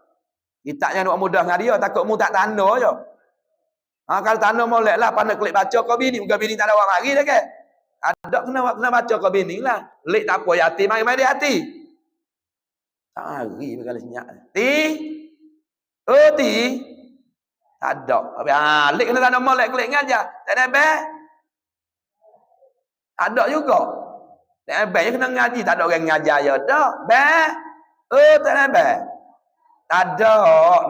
Kita yang nak mudah dengan dia takut mu tak tanda je. Kalau tanda molek lah pandai klik baca kau bini, muka bini tak ada awak mari dah ke. Ada kena baca kau bini lah. Lek tak apa yatim mari hati. Tak mari berkali senyap. Ti. Tak ada. Lek kena tanda molek klik ngajar. Tak ada be. Ada juga. Tak ada be kena ngaji, tak ada orang ngajar je dak. Be. Tak ada be. Tak ada.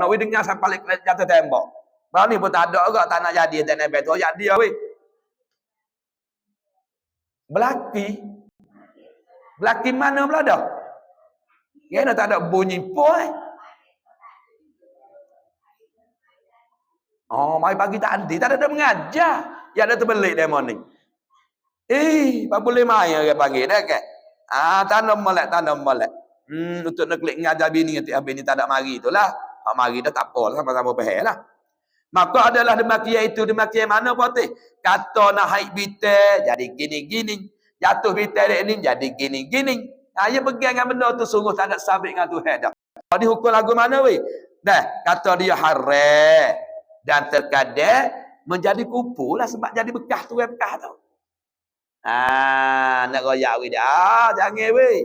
Nak we dengar sampai jatuh tembok. Baru ni pun tak ada juga. Tak nak jadi. Tak nak betul. Ajak dia weh. Belaki mana pula dah? Kena tak ada bunyi pun. Mari pagi tak ada. Tak ada mengajar. Ya ada terbelik demo ni. Apa boleh main orang panggil dah kan? Tanam molek. Untuk nak klik ngajar bini bini tak ada mari itulah. Hak mari dah tak apa lah sama-sama faham lah. Maka adalah demikian mana patih. Kata nak haid bitai jadi gini-gini. Jatuh bitai ni jadi gini-gini. Ya pegang dengan benda tu sungguh tak ada sabit dengan Tuhan dah. Jadi hukum lagu mana weh? Dah kata dia haram dan terkadang menjadi kupu lah sebab jadi bekas tu bekas tu. Nak royak weh dia. Jangan weh.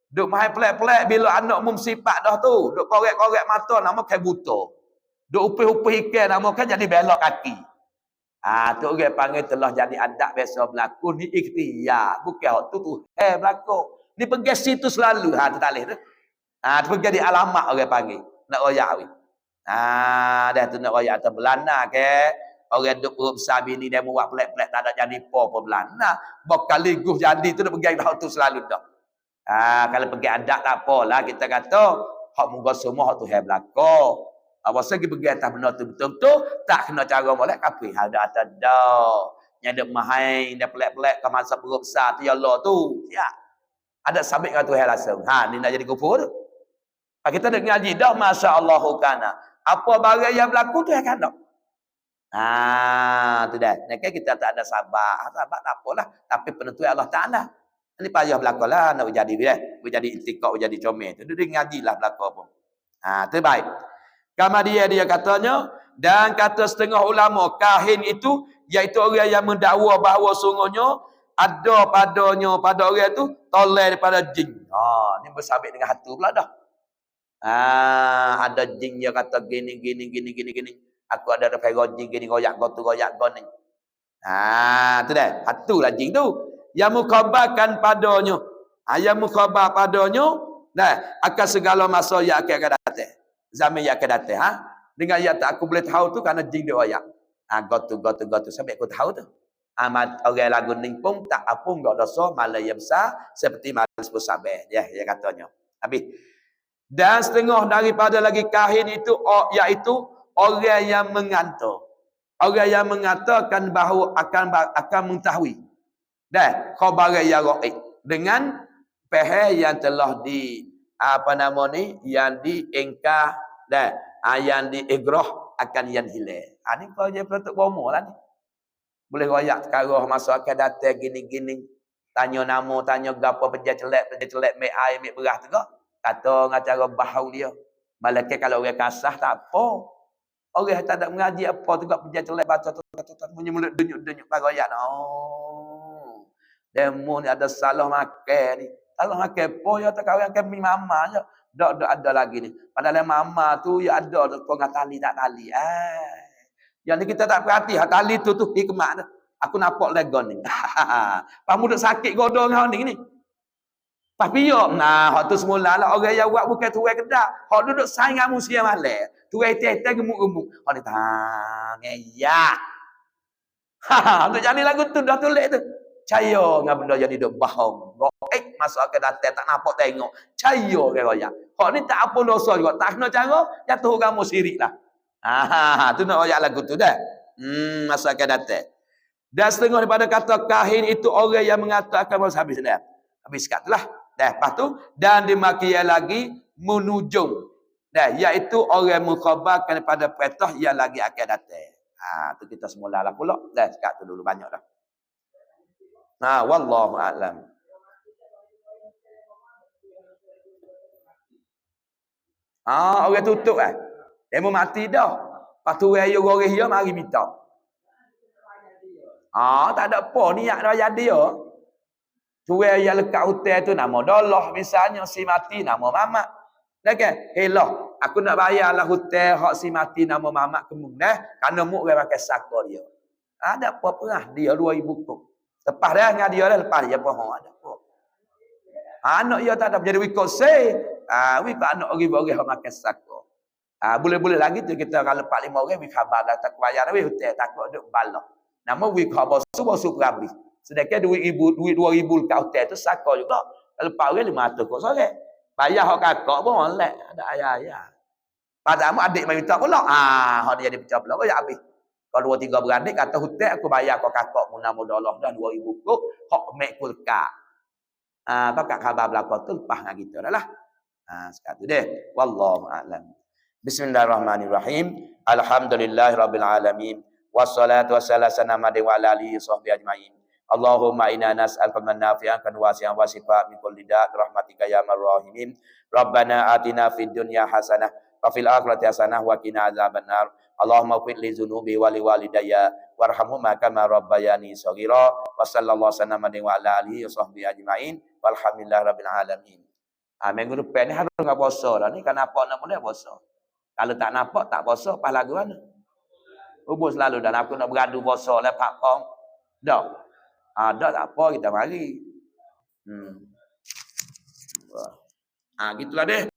Duk main pelak-pelak bila anak mum sifat dah tu. Duk korek-korek mata nama kan buta. Duk upih-upih ikan nama kan jadi belok kaki. Tu orang panggil telah jadi adat biasa berlaku ni ikhtiar. Bukan hak tu berlaku. Ni pergi situ selalu. Tu tak boleh tu. Tu pergi di alamat orang panggil. Nak royak weh. Dah tu nak royak atas belana ke. Orang duk perut besar bini dia buat pelak-pelak tak ada jadi apa-apa belana. Bakal liguh jadi tu nak pergi hak tu selalu dah. Kalau pergi adat tak apalah kita kata hak muka semua hak tu hai belaka. Apa segi pergi atas benda tu betul-betul tak kena cara molek kapi ada atas dah. Yang dak mahai dak pelak-pelak ke masa perut besar tu ya Allah tu. Ya. Ada sabit dengan tu hai langsung. Ni nak jadi kufur tu. Kita nak ngaji dah masya-Allah kana. Apa barang yang berlaku tu akan dak. Tu dah. Nak kita tak ada sabar. Sabar tak apalah tapi penentuan Allah Taala. Ini payah belakang lah nak jadi jadi itikad jadi comel tu dia ngajilah belakang pun. Tu baik. Kemudian dia katanya dan kata setengah ulama kahin itu iaitu orang yang mendakwa bahawa sungguhnya ada padanya pada orang tu toleh daripada jin. Ni bersabit dengan hatu pula dah. Ada jin yang kata gini. Aku ada jin gini goyak go ni. Tu dah. Hatu lah jin tu. Yang mukhabarkan padanya. Yang mukhabar padanya. Akan segala masa yang akan datang. Zaman yang akan datang. Dengan yang tak aku boleh tahu tu kerana jin dia ayak. Gotu. Sampai aku tahu tu. Orang lagu ni pun tak apa enggak dosa malah yang besar. Seperti malah sebut sabar. Ya katanya. Habis. Dan setengah daripada lagi kahin itu. Iaitu orang yang mengantuk. Orang yang mengatakan bahawa akan mengetahui dah khabar yang ghaib dengan faham yang telah yang diingkar dah yang diigrah akan yang hilang. Ni kau je penutup bomo lah ni. Boleh royak sekarang masa akan datang gini-gini. Tanya nama, tanya gapo pejabat celek, mek air, mek beras tu kak. Kata dengan cara bahau dia. Malaikat kalau orang kasah tak apa. Orang tak ada mengaji apa tu kak pejabat celek baca punya mulut denyut-denyut royak. Oh. Demo ni ada salah makan ni. Salah makan apa ya tak kau yang kami mama je. Dak ada lagi ni. Padahal mama tu ya ada tu kau tali tak tali. Yang ni kita tak perhati, tali tu hikmat tu. Aku nampak legon ni. Pamu duk sakit godong hau ni. Tapi yo, hak tu semula lah orang yang buat bukan tuai kedak. Hak duduk saing dengan musia malam. Tuai teh gemuk-gemuk. Hak ni ngeyah. Untuk jadi lagu tu dah tulis tu. Caya dengan benda jadi duk bohong. Masuk akan datang tak nampak tengok. Caya ke royak. Hak ni tak apa dosa juga. Tak kena cara jatuh kamu sirik lah. Tu nak royak lagu tu dah. Masuk akan datang. Dan setengah daripada kata kahin itu orang yang mengatakan masa habis dah. Habis kat tu lah. Dah, lepas tu dan dimakian lagi menujung. Dah, iaitu orang mengkhabarkan pada perintah yang lagi akan datang. Tu kita semula lah pula. Dah, sekat tu dulu banyak dah. Wallahu a'lam. Orang tutup dia mau mati dah. Lepas tu orang dia mari minta. Tak ada apa niat raya dia. Tuai yang lekat hotel tu nama Dolah misalnya si mati nama Mamat. Dah kan? Hellah, aku nak bayarlah hotel hak si mati nama Mamat kemung dah. Kerana muk orang pakai saka dia. Ada apa perah dia 2000 kok. Lepas dah dengan dia dah lepas dia pohon ada apa. Anak dia tak ada jadi wikot say. Wikot anak orang-orang hak makan saka. Boleh-boleh lagi tu kita kalau 4-5 orang wik khabar dah tak bayar wik hotel takut duk balak. Nama wik khabar bosu perhabis. Sedangkan duit 2000 kat hotel tu saka juga. Kalau orang 500 kok sore. Bayar hak kakak pun molek ada ayah-ayah. Padamu adik mai minta pula. Hak dia jadi pecah pula ya habis. Kalau 2-3 beradik kata hotel aku bayar kau kakak mu nama dolar dah 2000 kok hak mek kulka. Pakak khabar belaka tu lepas dengan kita dah lah. Sekat tu deh. Wallahu a'lam. Bismillahirrahmanirrahim. Alhamdulillahirabbil alamin. Wassalatu wassalamu ala alihi washabbihi ajmain. Allahumma inna nas'aluka min nafi'an kan wasi'an wa sifaa min kulli da' rahmatika ya marrahimin. Rabbana atina fid dunya hasanah wa fil akhirati hasanah wa qina adzabannar. Allahumma ighfir li dzunubi wa li walidayya warhamhuma kama rabbayani shaghira. Wa sallallahu wa ala alihi washabbihi ajmain. Walhamdulillahirabbil alamin. Minggu depan ni harus enggak puasa dah ni kan apa nak boleh puasa. Kalau tak nampak tak puasa pas lagu mana? Hubung selalu dan aku nak beradu puasa lah pak pong. Dah. Ada tak apa kita mari. Gitulah deh.